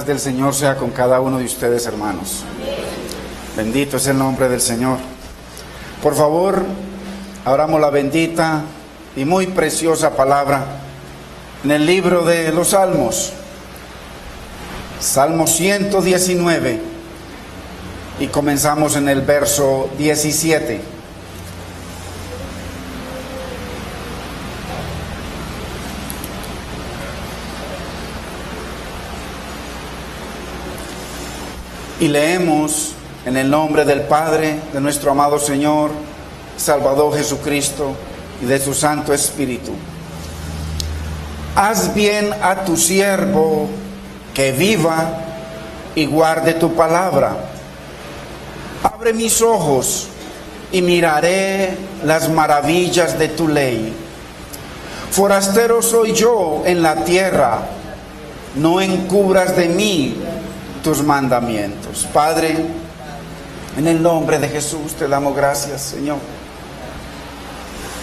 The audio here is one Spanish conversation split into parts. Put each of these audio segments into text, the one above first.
Del Señor sea con cada uno de ustedes, hermanos. Bendito es el nombre del Señor. Por favor, abramos la bendita y muy preciosa palabra en el libro de los Salmos, Salmo 119, y comenzamos en el verso 17. Y leemos en el nombre del Padre, de nuestro amado Señor, Salvador Jesucristo, y de su Santo Espíritu. Haz bien a tu siervo, que viva y guarde tu palabra. Abre mis ojos y miraré las maravillas de tu ley. Forastero soy yo en la tierra, no encubras de mí tus mandamientos. Padre, en el nombre de Jesús te damos gracias, Señor.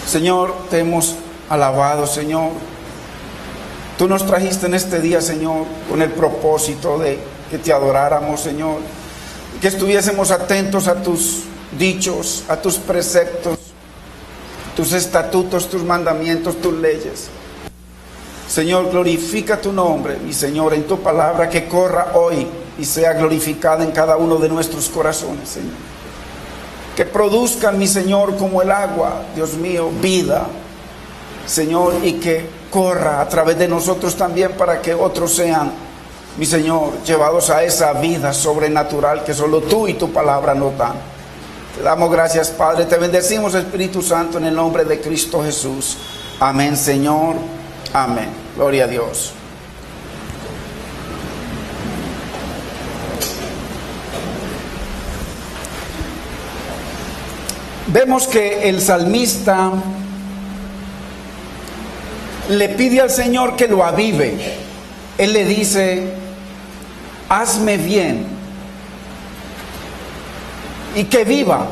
Señor, te hemos alabado, Señor. Tú nos trajiste en este día, Señor, con el propósito de que te adoráramos, Señor, que estuviésemos atentos a tus dichos, a tus preceptos, tus estatutos, tus mandamientos, tus leyes. Señor, glorifica tu nombre, mi Señor, en tu palabra, que corra hoy y sea glorificada en cada uno de nuestros corazones, Señor. Que produzcan, mi Señor, como el agua, Dios mío, vida, Señor, y que corra a través de nosotros también para que otros sean, mi Señor, llevados a esa vida sobrenatural que solo tú y tu palabra nos dan. Te damos gracias, Padre, te bendecimos, Espíritu Santo, en el nombre de Cristo Jesús. Amén, Señor. Amén. Gloria a Dios. Vemos que el salmista le pide al Señor que lo avive. Él le dice: hazme bien y que viva.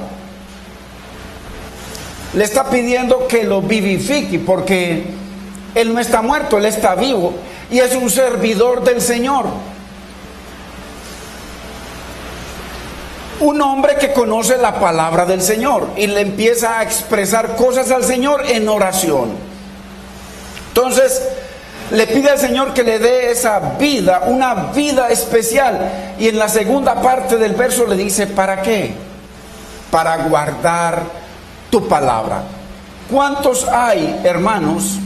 Le está pidiendo que lo vivifique, porque Él no está muerto, Él está vivo y es un servidor del Señor. Un hombre que conoce la palabra del Señor y le empieza a expresar cosas al Señor en oración. Entonces le pide al Señor que le dé esa vida, una vida especial. Y en la segunda parte del verso le dice: ¿para qué? Para guardar tu palabra. ¿Cuántos hay, hermanos,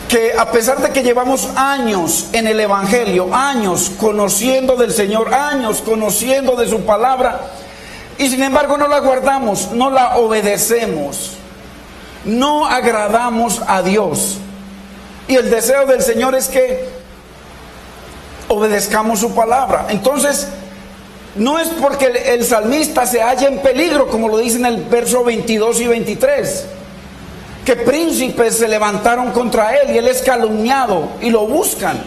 que a pesar de que llevamos años en el Evangelio, años conociendo del Señor, años conociendo de su palabra, y sin embargo no la guardamos, no la obedecemos, no agradamos a Dios? Y el deseo del Señor es que obedezcamos su palabra. Entonces, no es porque el salmista se halla en peligro, como lo dice en el verso 22 y 23, que príncipes se levantaron contra él y él es calumniado y lo buscan.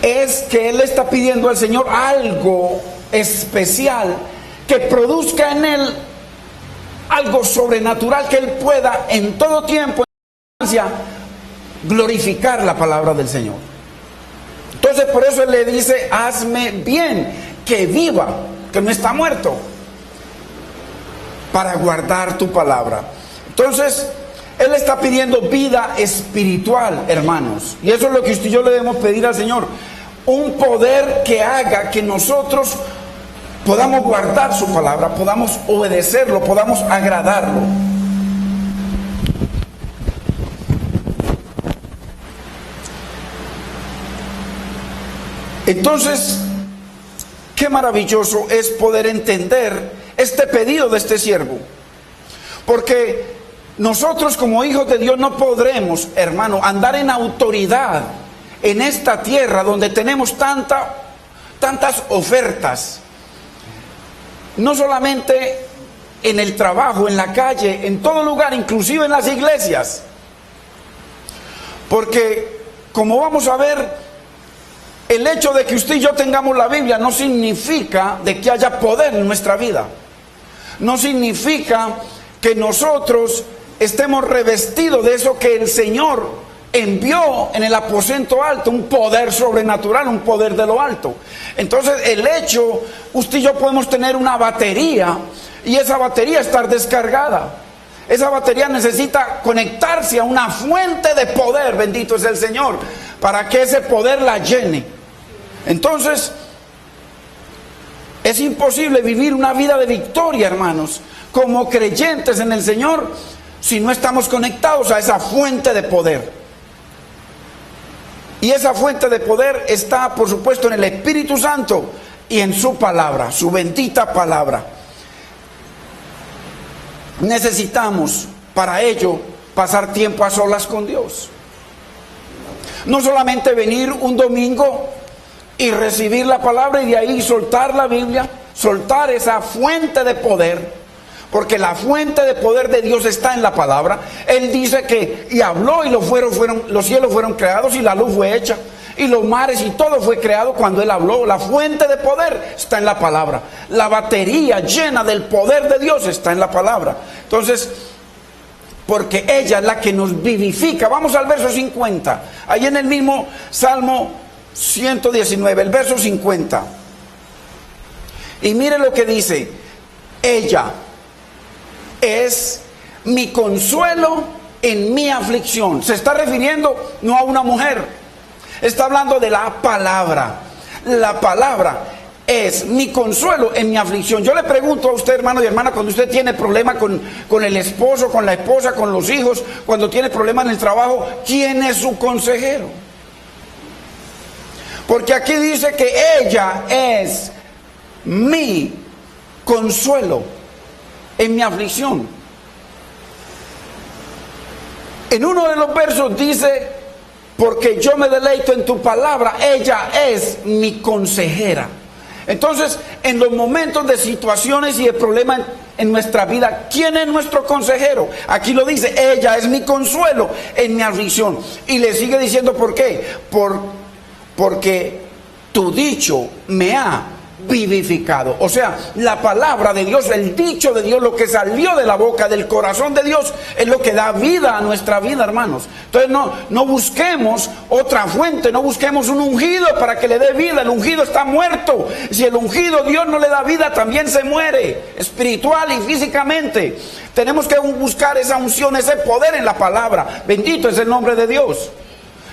Es que él está pidiendo al Señor algo especial que produzca en él algo sobrenatural, que él pueda en todo tiempo, en toda glorificar la palabra del Señor. Entonces por eso él le dice: hazme bien, que viva, que no está muerto, para guardar tu palabra. Entonces él está pidiendo vida espiritual, hermanos, y eso es lo que usted y yo le debemos pedir al Señor: un poder que haga que nosotros podamos guardar su palabra, podamos obedecerlo, podamos agradarlo. Entonces, qué maravilloso es poder entender este pedido de este siervo, porque nosotros como hijos de Dios no podremos, hermano, andar en autoridad en esta tierra donde tenemos tantas ofertas, no solamente en el trabajo, en la calle, en todo lugar, inclusive en las iglesias, porque como vamos a ver, el hecho de que usted y yo tengamos la Biblia no significa de que haya poder en nuestra vida. No significa que nosotros estemos revestidos de eso que el Señor envió en el aposento alto un poder sobrenatural, un poder de lo alto. Entonces el hecho, usted y yo podemos tener una batería y esa batería estar descargada. Esa batería necesita conectarse a una fuente de poder, bendito es el Señor, para que ese poder la llene. Entonces, es imposible vivir una vida de victoria, hermanos, como creyentes en el Señor, si no estamos conectados a esa fuente de poder. Y esa fuente de poder está, por supuesto, en el Espíritu Santo y en su palabra, su bendita palabra. Necesitamos para ello pasar tiempo a solas con Dios. No solamente venir un domingo y recibir la palabra y de ahí soltar la Biblia, soltar esa fuente de poder, porque la fuente de poder de Dios está en la palabra. Él dice que, y habló y los cielos fueron creados y la luz fue hecha, y los mares y todo fue creado cuando Él habló. La fuente de poder está en la palabra. La batería llena del poder de Dios está en la palabra. Entonces, porque ella es la que nos vivifica. Vamos al verso 50. Ahí en el mismo Salmo 119, el verso 50. Y mire lo que dice. Ella es mi consuelo en mi aflicción. Se está refiriendo no a una mujer. Está hablando de la palabra. La palabra es mi consuelo en mi aflicción. Yo le pregunto a usted, hermano y hermana, cuando usted tiene problema con el esposo, con la esposa, con los hijos, cuando tiene problemas en el trabajo, ¿quién es su consejero? Porque aquí dice que ella es mi consuelo en mi aflicción. En uno de los versos dice: porque yo me deleito en tu palabra, ella es mi consejera. Entonces, en los momentos de situaciones y de problemas en nuestra vida, ¿quién es nuestro consejero? Aquí lo dice: ella es mi consuelo en mi aflicción. Y le sigue diciendo ¿por qué? Porque tu dicho me ha vivificado. O sea, la palabra de Dios, el dicho de Dios, lo que salió de la boca, del corazón de Dios, es lo que da vida a nuestra vida, hermanos. Entonces no busquemos otra fuente, no busquemos un ungido para que le dé vida. El ungido está muerto. Si el ungido Dios no le da vida, también se muere, espiritual y físicamente. Tenemos que buscar esa unción, ese poder en la palabra. Bendito es el nombre de Dios.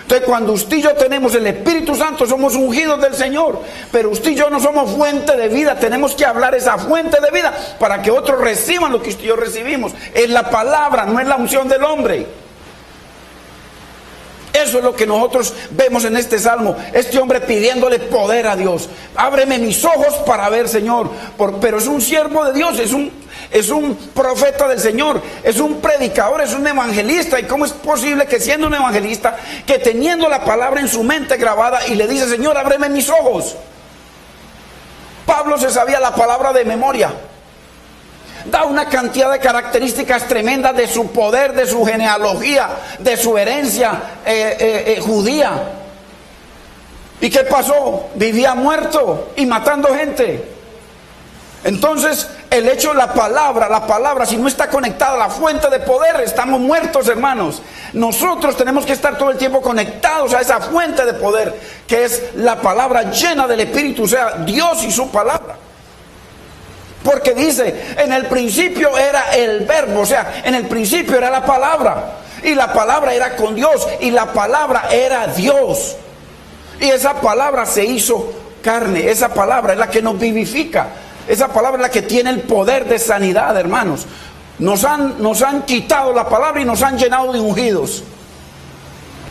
Entonces, cuando usted y yo tenemos el Espíritu Santo, somos ungidos del Señor. Pero usted y yo no somos fuente de vida. Tenemos que hablar esa fuente de vida para que otros reciban lo que usted y yo recibimos. Es la palabra, no es la unción del hombre. Eso es lo que nosotros vemos en este salmo. Este hombre pidiéndole poder a Dios. Ábreme mis ojos para ver, Señor. Pero es un siervo de Dios, es un profeta del Señor, es un predicador, es un evangelista. ¿Y cómo es posible que siendo un evangelista, que teniendo la palabra en su mente grabada y le dice: Señor, ábreme mis ojos? Pablo se sabía la palabra de memoria. Da una cantidad de características tremendas de su poder, de su genealogía, de su herencia judía. ¿Y qué pasó? Vivía muerto y matando gente. Entonces, el hecho de la palabra, si no está conectada a la fuente de poder, estamos muertos, hermanos. Nosotros tenemos que estar todo el tiempo conectados a esa fuente de poder, que es la palabra llena del Espíritu, o sea, Dios y su palabra. Porque dice, en el principio era el verbo, o sea, en el principio era la palabra. Y la palabra era con Dios, y la palabra era Dios. Y esa palabra se hizo carne, esa palabra es la que nos vivifica. Esa palabra es la que tiene el poder de sanidad, hermanos. Nos han quitado la palabra y nos han llenado de ungidos.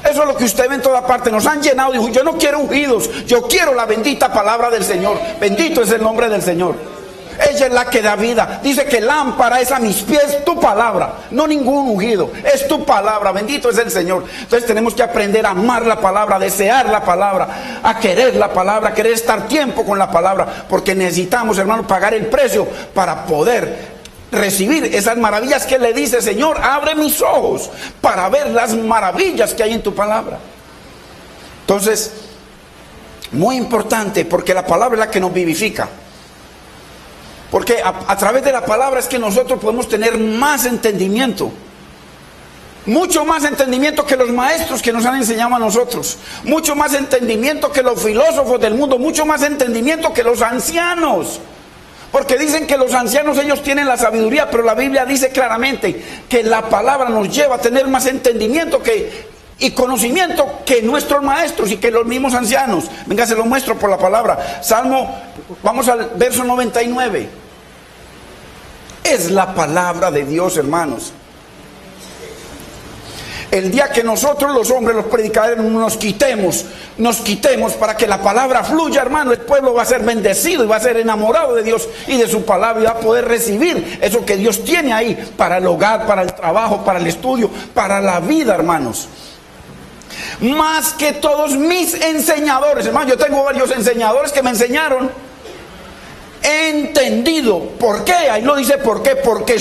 Eso es lo que usted ve en toda parte. Nos han llenado de ungidos. Yo no quiero ungidos, yo quiero la bendita palabra del Señor. Bendito es el nombre del Señor. Ella es la que da vida. Dice que lámpara es a mis pies tu palabra, no ningún ungido, es tu palabra. Bendito es el Señor. Entonces tenemos que aprender a amar la palabra, a desear la palabra, a querer la palabra, a querer estar tiempo con la palabra, porque necesitamos, hermano, pagar el precio para poder recibir esas maravillas que le dice: Señor, abre mis ojos para ver las maravillas que hay en tu palabra. Entonces, muy importante, porque la palabra es la que nos vivifica. Porque a través de la palabra es que nosotros podemos tener más entendimiento. Mucho más entendimiento que los maestros que nos han enseñado a nosotros. Mucho más entendimiento que los filósofos del mundo. Mucho más entendimiento que los ancianos. Porque dicen que los ancianos, ellos tienen la sabiduría, pero la Biblia dice claramente que la palabra nos lleva a tener más entendimiento y conocimiento que nuestros maestros y que los mismos ancianos. Venga, se lo muestro por la palabra. Salmo, vamos al verso 99. Es la palabra de Dios, hermanos. El día que nosotros los hombres, los predicadores, nos quitemos para que la palabra fluya, hermano, el pueblo va a ser bendecido y va a ser enamorado de Dios y de su palabra y va a poder recibir eso que Dios tiene ahí para el hogar, para el trabajo, para el estudio, para la vida, hermanos. Más que todos mis enseñadores, hermano, yo tengo varios enseñadores que me enseñaron. He entendido. ¿Por qué? Ahí lo dice por qué. Porque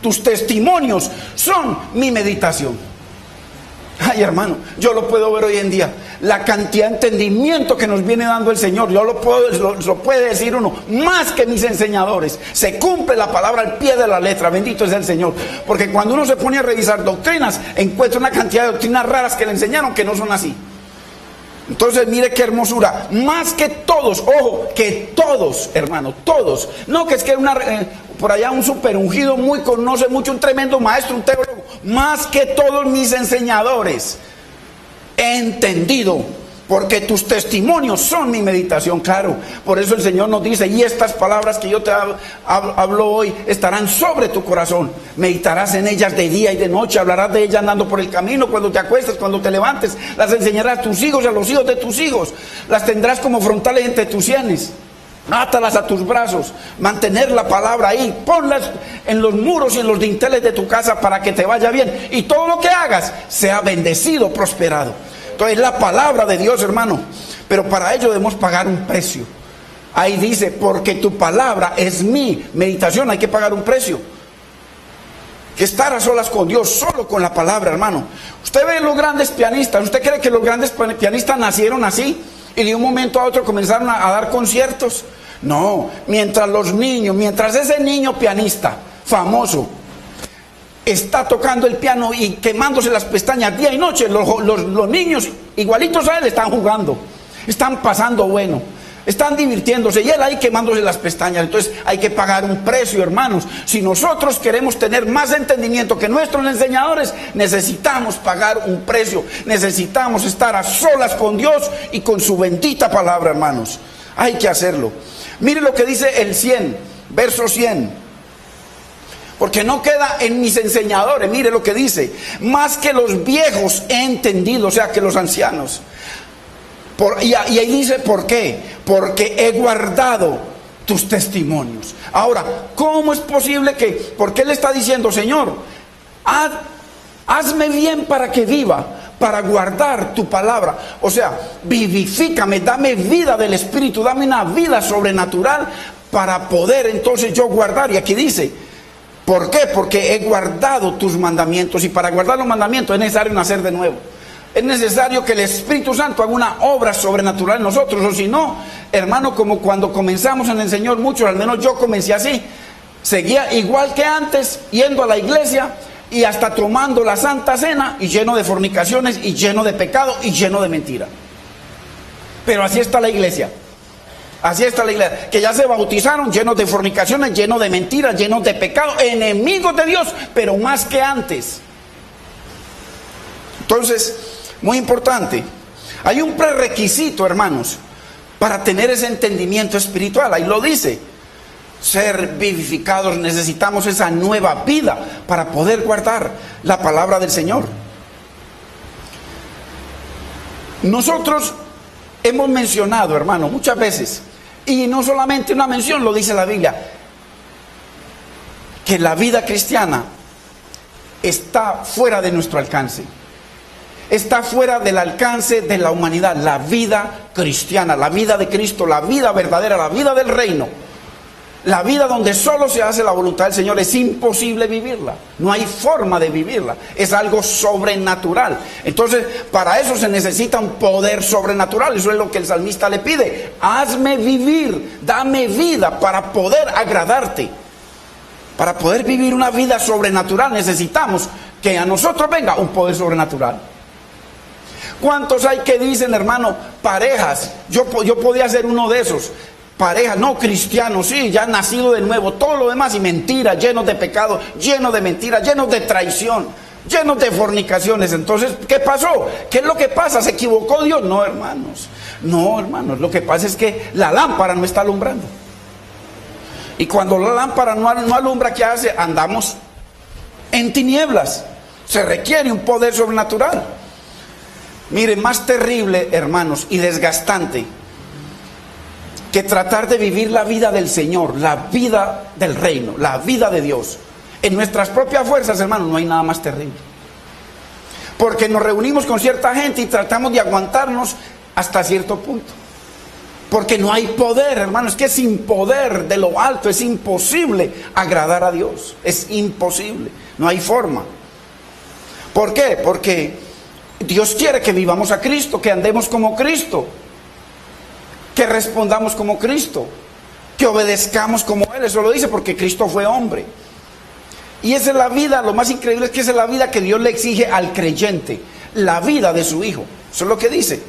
tus testimonios son mi meditación. Ay, hermano, yo lo puedo ver hoy en día. La cantidad de entendimiento que nos viene dando el Señor. Yo lo puede decir uno. Más que mis enseñadores. Se cumple la palabra al pie de la letra. Bendito es el Señor. Porque cuando uno se pone a revisar doctrinas, encuentra una cantidad de doctrinas raras que le enseñaron que no son así. Entonces mire qué hermosura. Más que todos, ojo, que todos, hermano, todos. No que es que por allá un super ungido conoce mucho, un tremendo maestro, un teólogo. Más que todos mis enseñadores he entendido, porque tus testimonios son mi meditación. Claro, por eso el Señor nos dice: y estas palabras que yo te hablo hoy estarán sobre tu corazón. Meditarás en ellas de día y de noche, hablarás de ellas andando por el camino, cuando te acuestes, cuando te levantes. Las enseñarás a tus hijos y a los hijos de tus hijos. Las tendrás como frontales entre tus sienes. Átalas a tus brazos. Mantener la palabra ahí. Ponlas en los muros y en los dinteles de tu casa para que te vaya bien. Y todo lo que hagas sea bendecido, prosperado. Entonces la palabra de Dios, hermano. Pero para ello debemos pagar un precio. Ahí dice: porque tu palabra es mi meditación. Hay que pagar un precio. Que estar a solas con Dios, solo con la palabra, hermano. Usted ve los grandes pianistas. ¿Usted cree que los grandes pianistas nacieron así y de un momento a otro comenzaron a dar conciertos? No, mientras ese niño pianista famoso está tocando el piano y quemándose las pestañas día y noche, los niños igualitos a él están jugando, están pasando bueno, están divirtiéndose, y él ahí quemándose las pestañas. Entonces hay que pagar un precio, hermanos. Si nosotros queremos tener más entendimiento que nuestros enseñadores, necesitamos pagar un precio. Necesitamos estar a solas con Dios y con su bendita palabra, hermanos. Hay que hacerlo. Mire lo que dice el 100, verso 100. Porque no queda en mis enseñadores. Mire lo que dice: más que los viejos he entendido, o sea, que los ancianos. Y ahí dice: ¿por qué? Porque he guardado tus testimonios. Ahora, ¿cómo es posible que? Porque él está diciendo: Señor, hazme bien para que viva, para guardar tu palabra. O sea, vivifícame, dame vida del Espíritu, dame una vida sobrenatural para poder entonces yo guardar. Y aquí dice: ¿por qué? Porque he guardado tus mandamientos. Y para guardar los mandamientos es necesario nacer de nuevo. Es necesario que el Espíritu Santo haga una obra sobrenatural en nosotros. O si no, hermano, como cuando comenzamos en el Señor, muchos, al menos yo comencé así, seguía igual que antes, yendo a la iglesia y hasta tomando la Santa Cena, y lleno de fornicaciones, y lleno de pecado, y lleno de mentira. Pero así está la iglesia. Así está la iglesia, que ya se bautizaron llenos de fornicaciones, llenos de mentiras, llenos de pecado, enemigos de Dios, pero más que antes. Entonces, muy importante, hay un prerequisito, hermanos, para tener ese entendimiento espiritual. Ahí lo dice: ser vivificados. Necesitamos esa nueva vida para poder guardar la palabra del Señor. Nosotros hemos mencionado, hermano, muchas veces, y no solamente una mención, lo dice la Biblia, que la vida cristiana está fuera de nuestro alcance. Está fuera del alcance de la humanidad. La vida cristiana, la vida de Cristo, la vida verdadera, la vida del reino, la vida donde solo se hace la voluntad del Señor, es imposible vivirla. No hay forma de vivirla. Es algo sobrenatural. Entonces, para eso se necesita un poder sobrenatural. Eso es lo que el salmista le pide: hazme vivir, dame vida para poder agradarte. Para poder vivir una vida sobrenatural necesitamos que a nosotros venga un poder sobrenatural. ¿Cuántos hay que dicen, hermano, parejas? Yo podía ser uno de esos. Parejas, no cristianos, sí, ya nacido de nuevo, todo lo demás y mentiras, llenos de pecado, llenos de mentiras, llenos de traición, llenos de fornicaciones. Entonces, ¿qué pasó? ¿Qué es lo que pasa? ¿Se equivocó Dios? No, hermanos. No, hermanos. Lo que pasa es que la lámpara no está alumbrando. Y cuando la lámpara no alumbra, ¿qué hace? Andamos en tinieblas. Se requiere un poder sobrenatural. Mire, más terrible, hermanos, y desgastante que tratar de vivir la vida del Señor, la vida del reino, la vida de Dios en nuestras propias fuerzas, hermanos, no hay nada más terrible. Porque nos reunimos con cierta gente y tratamos de aguantarnos hasta cierto punto. Porque no hay poder, hermanos, es que sin poder de lo alto es imposible agradar a Dios. Es imposible, no hay forma. ¿Por qué? Porque Dios quiere que vivamos a Cristo, que andemos como Cristo, que respondamos como Cristo, que obedezcamos como Él. Eso lo dice porque Cristo fue hombre. Y esa es la vida, lo más increíble es que esa es la vida que Dios le exige al creyente, la vida de su Hijo. Eso es lo que dice.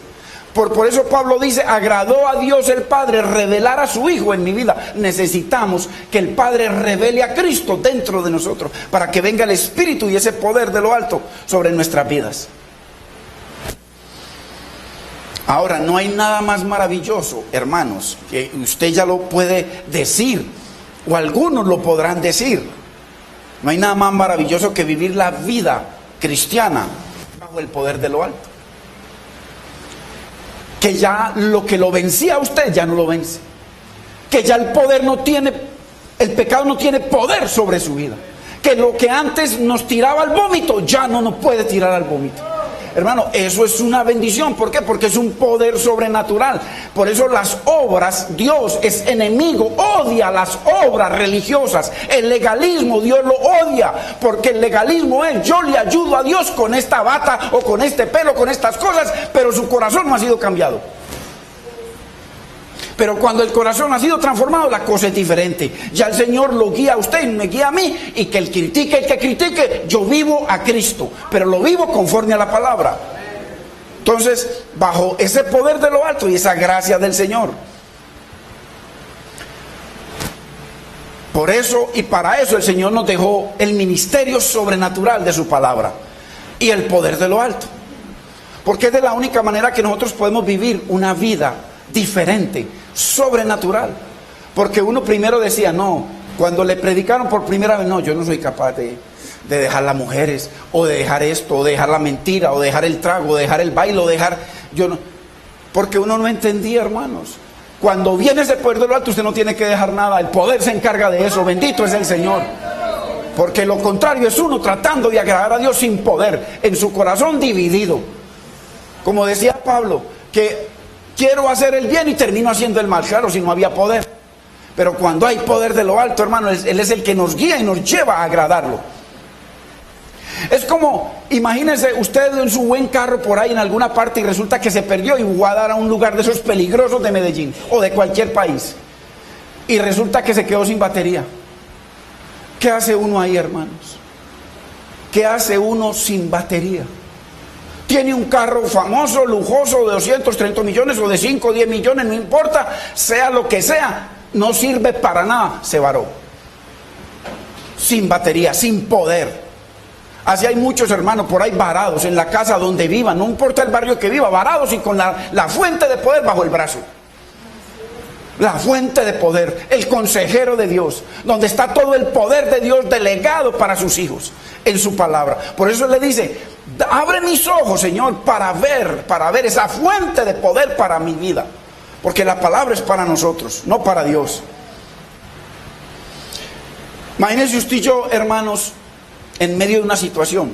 Por eso Pablo dice, agradó a Dios el Padre revelar a su Hijo en mi vida. Necesitamos que el Padre revele a Cristo dentro de nosotros, para que venga el Espíritu y ese poder de lo alto sobre nuestras vidas. Ahora, no hay nada más maravilloso, hermanos, que usted ya lo puede decir, o algunos lo podrán decir. No hay nada más maravilloso que vivir la vida cristiana bajo el poder de lo alto. Que ya lo que lo vencía a usted ya no lo vence. Que ya el pecado no tiene poder sobre su vida. Que lo que antes nos tiraba al vómito ya no nos puede tirar al vómito. Hermano, eso es una bendición. ¿Por qué? Porque es un poder sobrenatural. Por eso las obras, Dios es enemigo, odia las obras religiosas. El legalismo, Dios lo odia. Porque el legalismo es, yo le ayudo a Dios con esta bata o con este pelo, con estas cosas, pero su corazón no ha sido cambiado. Pero cuando el corazón ha sido transformado, la cosa es diferente. Ya el Señor lo guía a usted y me guía a mí. Y que el que critique, yo vivo a Cristo. Pero lo vivo conforme a la palabra. Entonces, bajo ese poder de lo alto y esa gracia del Señor. Por eso y para eso el Señor nos dejó el ministerio sobrenatural de su palabra. Y el poder de lo alto. Porque es de la única manera que nosotros podemos vivir una vida diferente, sobrenatural. Porque uno primero decía, no, cuando le predicaron por primera vez, no, yo no soy capaz de dejar las mujeres, o de dejar esto, o de dejar la mentira, o dejar el trago, o dejar el baile, o dejar, yo no, porque uno no entendía, hermanos. Cuando viene ese poder de lo alto, usted no tiene que dejar nada, el poder se encarga de eso, bendito es el Señor. Porque lo contrario es uno tratando de agradar a Dios sin poder, en su corazón dividido. Como decía Pablo, que quiero hacer el bien y termino haciendo el mal. Claro, si no había poder. Pero cuando hay poder de lo alto, hermano, Él es el que nos guía y nos lleva a agradarlo. Es como, imagínense usted en su buen carro por ahí en alguna parte y resulta que se perdió y va a dar a un lugar de esos peligrosos de Medellín o de cualquier país. Y resulta que se quedó sin batería. ¿Qué hace uno ahí, hermanos? ¿Qué hace uno sin batería? Tiene un carro famoso, lujoso, de 230 millones o de 5 o 10 millones, no importa, sea lo que sea, no sirve para nada, se varó. Sin batería, sin poder. Así hay muchos hermanos por ahí varados en la casa donde vivan, no importa el barrio que viva, varados y con la fuente de poder bajo el brazo. La fuente de poder, el consejero de Dios, donde está todo el poder de Dios delegado para sus hijos en su palabra. Por eso le dice, abre mis ojos, Señor, para ver esa fuente de poder para mi vida. Porque la palabra es para nosotros, no para Dios. Imagínense usted y yo, hermanos, en medio de una situación,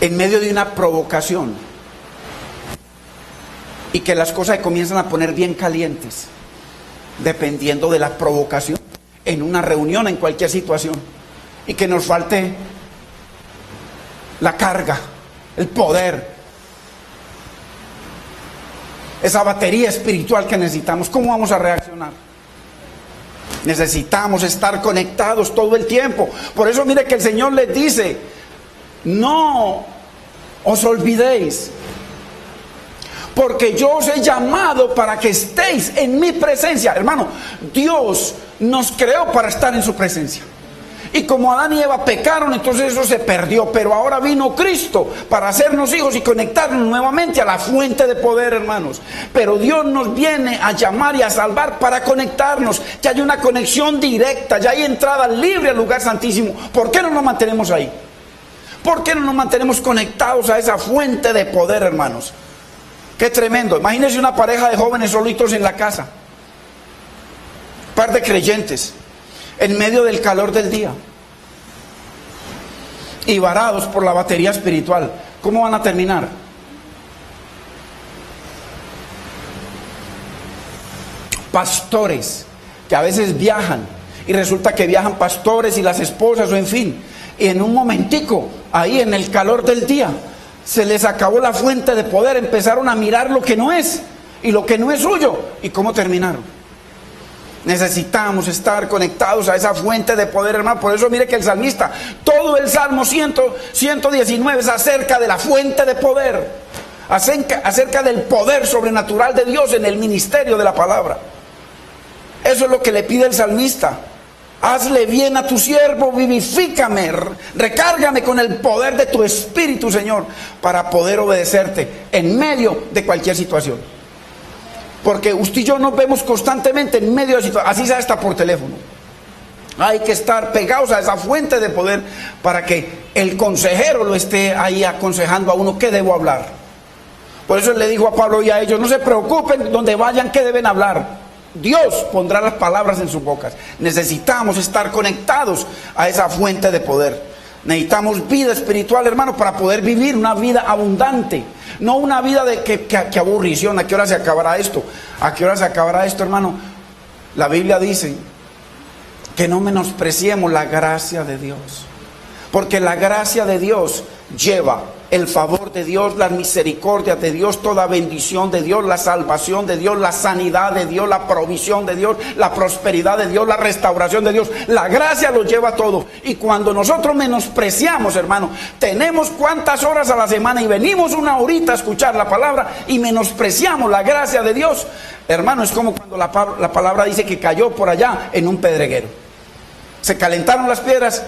en medio de una provocación, y que las cosas se comienzan a poner bien calientes, dependiendo de la provocación, en una reunión, en cualquier situación, y que nos falte la carga, el poder, esa batería espiritual que necesitamos. ¿Cómo vamos a reaccionar? Necesitamos estar conectados todo el tiempo. Por eso mire que el Señor les dice, no os olvidéis, porque yo os he llamado para que estéis en mi presencia. Hermano, Dios nos creó para estar en su presencia. Y como Adán y Eva pecaron, entonces eso se perdió. Pero ahora vino Cristo para hacernos hijos y conectarnos nuevamente a la fuente de poder, hermanos. Pero Dios nos viene a llamar y a salvar para conectarnos. Ya hay una conexión directa, ya hay entrada libre al lugar santísimo. ¿Por qué no nos mantenemos ahí? ¿Por qué no nos mantenemos conectados a esa fuente de poder, hermanos? Qué tremendo. Imagínense una pareja de jóvenes solitos en la casa. Un par de creyentes. En medio del calor del día y varados por la batería espiritual. ¿Cómo van a terminar? Pastores que a veces viajan y resulta que viajan pastores y las esposas o en fin, y en un momentico ahí en el calor del día se les acabó la fuente de poder, empezaron a mirar lo que no es y lo que no es suyo. ¿Y cómo terminaron? Necesitamos estar conectados a esa fuente de poder, hermano. Por eso mire que el salmista, todo el Salmo 119 es acerca de la fuente de poder, acerca del poder sobrenatural de Dios en el ministerio de la palabra. Eso es lo que le pide el salmista. Hazle bien a tu siervo, vivifícame, recárgame con el poder de tu espíritu, Señor, para poder obedecerte en medio de cualquier situación. Porque usted y yo nos vemos constantemente en medio de situaciones, así sea hasta por teléfono. Hay que estar pegados a esa fuente de poder para que el consejero lo esté ahí aconsejando a uno qué debo hablar. Por eso le dijo a Pablo y a ellos, no se preocupen donde vayan qué deben hablar. Dios pondrá las palabras en sus bocas. Necesitamos estar conectados a esa fuente de poder. Necesitamos vida espiritual, hermano, para poder vivir una vida abundante. No una vida de que aburrición. ¿A qué hora se acabará esto? ¿A qué hora se acabará esto, hermano? La Biblia dice que no menospreciemos la gracia de Dios. Porque la gracia de Dios lleva el favor de Dios, la misericordia de Dios, toda bendición de Dios, la salvación de Dios, la sanidad de Dios, la provisión de Dios, la prosperidad de Dios, la restauración de Dios. La gracia lo lleva todo. Y cuando nosotros menospreciamos, hermano, tenemos cuántas horas a la semana y venimos una horita a escuchar la palabra y menospreciamos la gracia de Dios, hermano, es como cuando la palabra dice que cayó por allá en un pedreguero. Se calentaron las piedras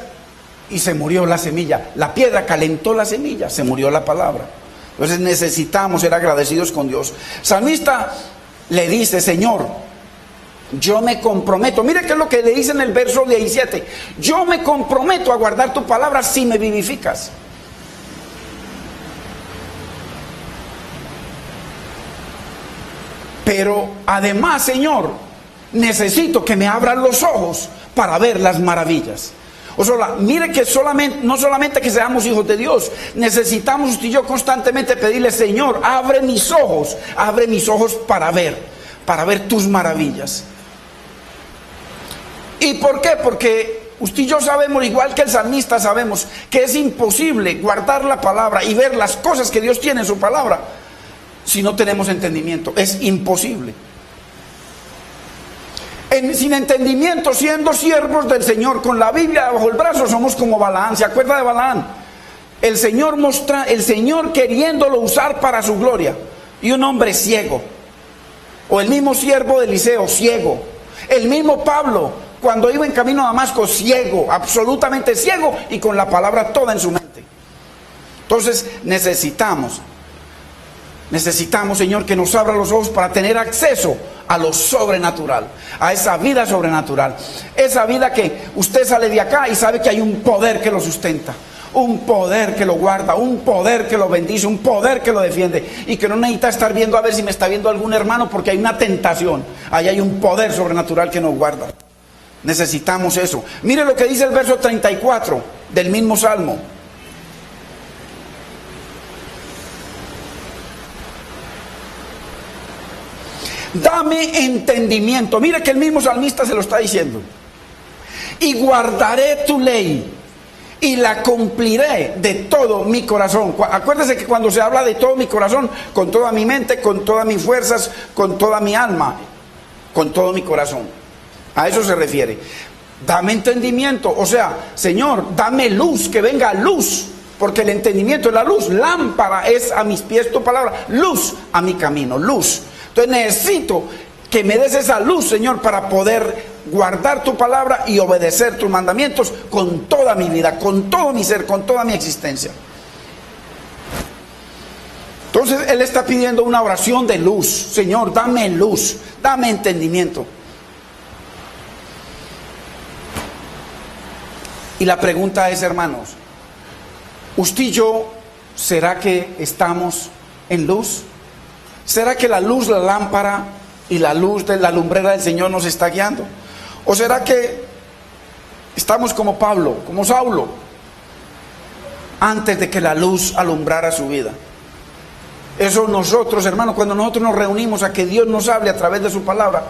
y se murió la semilla. La piedra calentó la semilla, se murió la palabra. Entonces necesitamos ser agradecidos con Dios. Salmista le dice, Señor, yo me comprometo. Mire qué es lo que le dice en el verso 17. Yo me comprometo a guardar tu palabra si me vivificas. Pero además, Señor, necesito que me abran los ojos para ver las maravillas. O sea, mire que no solamente que seamos hijos de Dios, necesitamos usted y yo constantemente pedirle, Señor, abre mis ojos para ver tus maravillas. ¿Y por qué? Porque usted y yo sabemos, igual que el salmista sabemos, que es imposible guardar la palabra y ver las cosas que Dios tiene en su palabra si no tenemos entendimiento. Es imposible. Sin entendimiento, siendo siervos del Señor, con la Biblia bajo el brazo, somos como Balaán. ¿Se acuerda de Balaán? El Señor queriéndolo usar para su gloria, y un hombre ciego. O el mismo siervo de Eliseo, ciego. El mismo Pablo, cuando iba en camino a Damasco, ciego, absolutamente ciego, y con la palabra toda en su mente. Entonces necesitamos, Señor, que nos abra los ojos para tener acceso a lo sobrenatural, a esa vida sobrenatural. Esa vida que usted sale de acá y sabe que hay un poder que lo sustenta, un poder que lo guarda, un poder que lo bendice, un poder que lo defiende, y que no necesita estar viendo a ver si me está viendo algún hermano porque hay una tentación. Ahí hay un poder sobrenatural que nos guarda. Necesitamos eso. Mire lo que dice el verso 34 del mismo Salmo. Dame entendimiento. Mire que el mismo salmista se lo está diciendo. Y guardaré tu ley y la cumpliré de todo mi corazón. Acuérdese que cuando se habla de todo mi corazón, con toda mi mente, con todas mis fuerzas, con toda mi alma, con todo mi corazón. A eso se refiere. Dame entendimiento, o sea, Señor, dame luz, que venga luz, porque el entendimiento es la luz. Lámpara es a mis pies tu palabra, luz a mi camino, luz. Entonces necesito que me des esa luz, Señor, para poder guardar tu palabra y obedecer tus mandamientos con toda mi vida, con todo mi ser, con toda mi existencia. Entonces Él está pidiendo una oración de luz. Señor, dame luz, dame entendimiento. Y la pregunta es, hermanos, ¿usted y yo, será que estamos en luz? ¿Será que la luz, la lámpara y la luz de la lumbrera del Señor nos está guiando? ¿O será que estamos como Pablo, como Saulo, antes de que la luz alumbrara su vida? Eso nosotros, hermanos, cuando nosotros nos reunimos a que Dios nos hable a través de su palabra,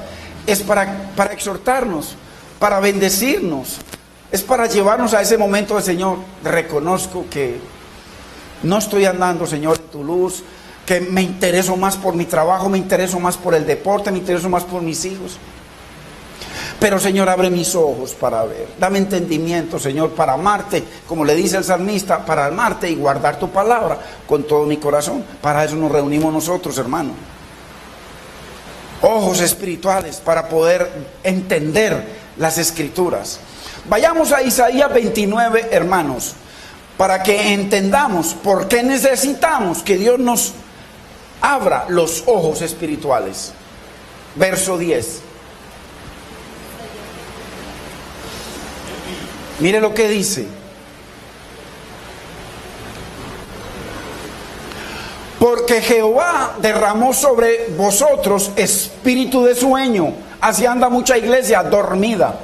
es para exhortarnos, para bendecirnos. Es para llevarnos a ese momento del Señor. Reconozco que no estoy andando, Señor, en tu luz, que me intereso más por mi trabajo, me intereso más por el deporte, me intereso más por mis hijos. Pero, Señor, abre mis ojos para ver. Dame entendimiento, Señor, para amarte, como le dice el salmista, para amarte y guardar tu palabra con todo mi corazón. Para eso nos reunimos nosotros, hermano. Ojos espirituales para poder entender las Escrituras. Vayamos a Isaías 29, hermanos, para que entendamos por qué necesitamos que Dios nos abra los ojos espirituales. Verso 10. Mire lo que dice. Porque Jehová derramó sobre vosotros espíritu de sueño. Así anda mucha iglesia, dormida.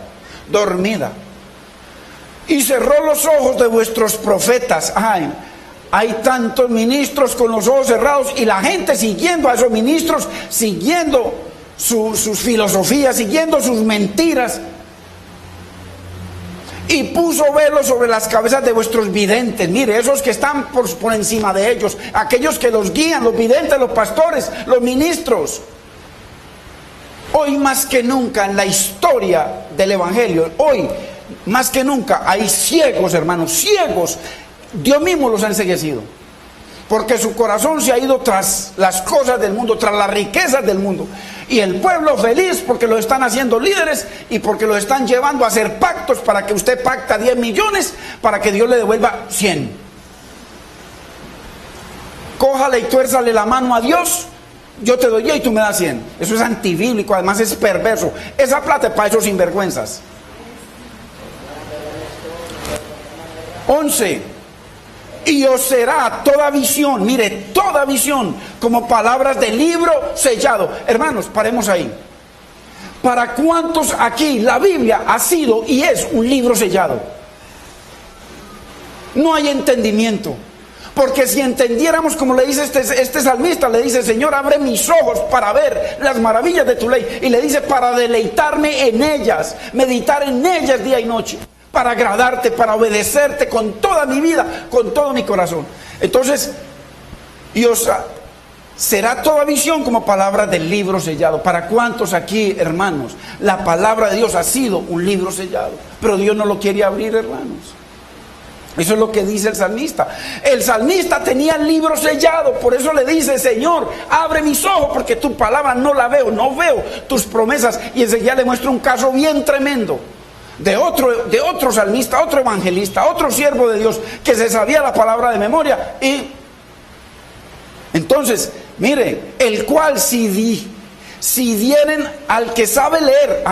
Y cerró los ojos de vuestros profetas. Ay, hay tantos ministros con los ojos cerrados y la gente siguiendo a esos ministros, siguiendo sus filosofías, siguiendo sus mentiras. Y puso velos sobre las cabezas de vuestros videntes. Mire, esos que están por encima de ellos, aquellos que los guían, los videntes, los pastores, los ministros. Hoy más que nunca en la historia del Evangelio, hoy más que nunca hay ciegos, hermanos, ciegos. Dios mismo los ha enceguecido, porque su corazón se ha ido tras las cosas del mundo, tras las riquezas del mundo. Y el pueblo feliz porque los están haciendo líderes y porque los están llevando a hacer pactos para que usted pacta 10 millones para que Dios le devuelva 100. Cójale y tuérzale la mano a Dios. Yo te doy 10 y tú me das 100. Eso es antibíblico, además es perverso. Esa plata es para esos sinvergüenzas. 11. Y os será toda visión, mire, toda visión, como palabras de libro sellado. Hermanos, paremos ahí. ¿Para cuántos aquí la Biblia ha sido y es un libro sellado? No hay entendimiento. Porque si entendiéramos, como le dice este salmista, le dice: Señor, abre mis ojos para ver las maravillas de tu ley. Y le dice: para deleitarme en ellas, meditar en ellas día y noche, para agradarte, para obedecerte con toda mi vida, con todo mi corazón. Entonces, y os será toda visión como palabra del libro sellado. ¿Para cuántos aquí, hermanos, la palabra de Dios ha sido un libro sellado? Pero Dios no lo quiere abrir, hermanos. Eso es lo que dice el salmista. El salmista tenía el libro sellado, por eso le dice: Señor, abre mis ojos, porque tu palabra no la veo, no veo tus promesas. Y enseguida le muestra un caso bien tremendo de otro salmista, otro evangelista, otro siervo de Dios que se sabía la palabra de memoria. Y entonces, mire, el cual si dieren al que sabe leer.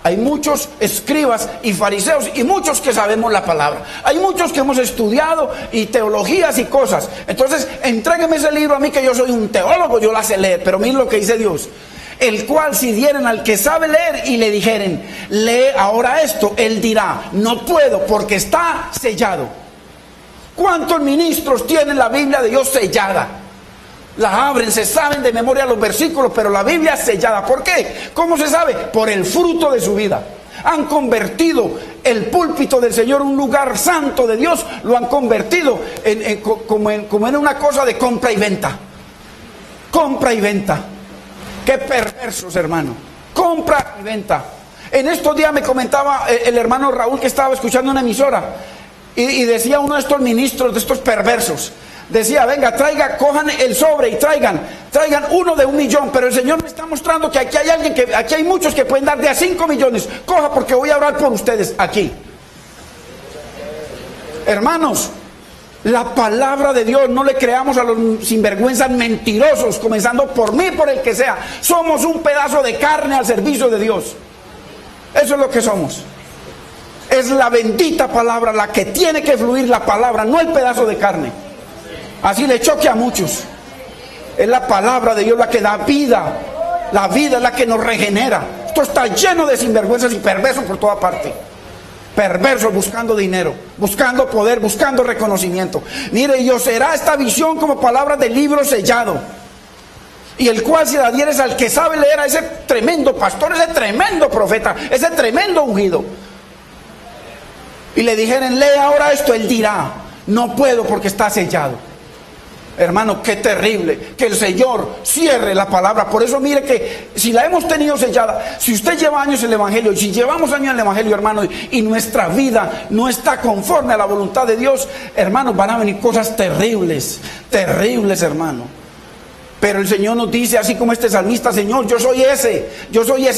Hay muchos escribas y fariseos y muchos que sabemos la palabra. Hay muchos que hemos estudiado y teologías y cosas. Entonces, entrégueme ese libro a mí, que yo soy un teólogo, yo la sé leer. Pero miren lo que dice Dios: el cual si dieren al que sabe leer y le dijeren: lee ahora esto, él dirá: no puedo, porque está sellado. ¿Cuántos ministros tienen la Biblia de Dios sellada? La abren, se saben de memoria los versículos, pero la Biblia es sellada. ¿Por qué? ¿Cómo se sabe? Por el fruto de su vida. Han convertido el púlpito del Señor, un lugar santo de Dios, lo han convertido como en una cosa de compra y venta. Compra y venta. Qué perversos, hermano. Compra y venta. En estos días me comentaba el hermano Raúl que estaba escuchando una emisora y decía uno de estos ministros, de estos perversos, decía, venga, cojan el sobre y traigan uno de 1 millón, pero el Señor me está mostrando que aquí hay aquí hay muchos que pueden dar de a 5 millones, coja porque voy a orar por ustedes aquí. Hermanos, la palabra de Dios no le creamos a los sinvergüenzas mentirosos, comenzando por mí, por el que sea. Somos un pedazo de carne al servicio de Dios. Eso es lo que somos. Es la bendita palabra la que tiene que fluir, la palabra, no el pedazo de carne. Así le choque a muchos. Es la palabra de Dios la que da vida. La vida es la que nos regenera. Esto está lleno de sinvergüenzas y perversos por toda parte. Perversos buscando dinero, buscando poder, buscando reconocimiento. Mire, y os será esta visión como palabra de libro sellado, y el cual se la dieres al que sabe leer, a ese tremendo pastor, ese tremendo profeta, ese tremendo ungido. Y le dijeren, lee ahora esto, él dirá, no puedo porque está sellado. Hermano, qué terrible que el Señor cierre la palabra. Por eso mire que si la hemos tenido sellada, si usted lleva años en el Evangelio, y si llevamos años en el Evangelio, hermano, y nuestra vida no está conforme a la voluntad de Dios, hermanos, van a venir cosas terribles, terribles, hermano. Pero el Señor nos dice, así como este salmista, Señor, yo soy ese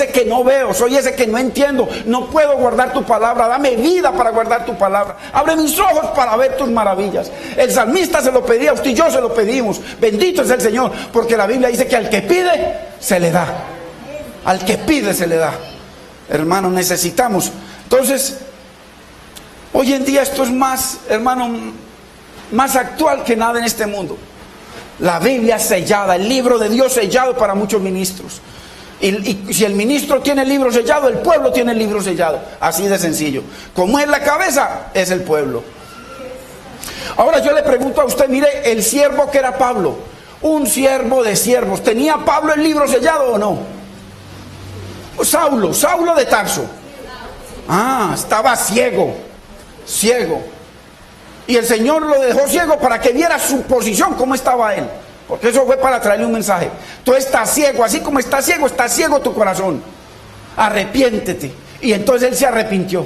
que no veo, soy ese que no entiendo, no puedo guardar tu palabra, dame vida para guardar tu palabra, abre mis ojos para ver tus maravillas. El salmista se lo pedía, usted y yo se lo pedimos, bendito es el Señor, porque la Biblia dice que al que pide, se le da, al que pide, se le da. Hermano, necesitamos. Entonces, hoy en día esto es más, hermano, más actual que nada en este mundo. La Biblia sellada, el libro de Dios sellado para muchos ministros. Y si el ministro tiene el libro sellado, el pueblo tiene el libro sellado. Así de sencillo. Como es la cabeza, es el pueblo. Ahora yo le pregunto a usted, mire, el siervo que era Pablo, un siervo de siervos, ¿tenía Pablo el libro sellado o no? Saulo de Tarso. Estaba ciego. Y el Señor lo dejó ciego para que viera su posición, cómo estaba él. Porque eso fue para traerle un mensaje. Tú estás ciego, así como está ciego tu corazón. Arrepiéntete. Y entonces él se arrepintió.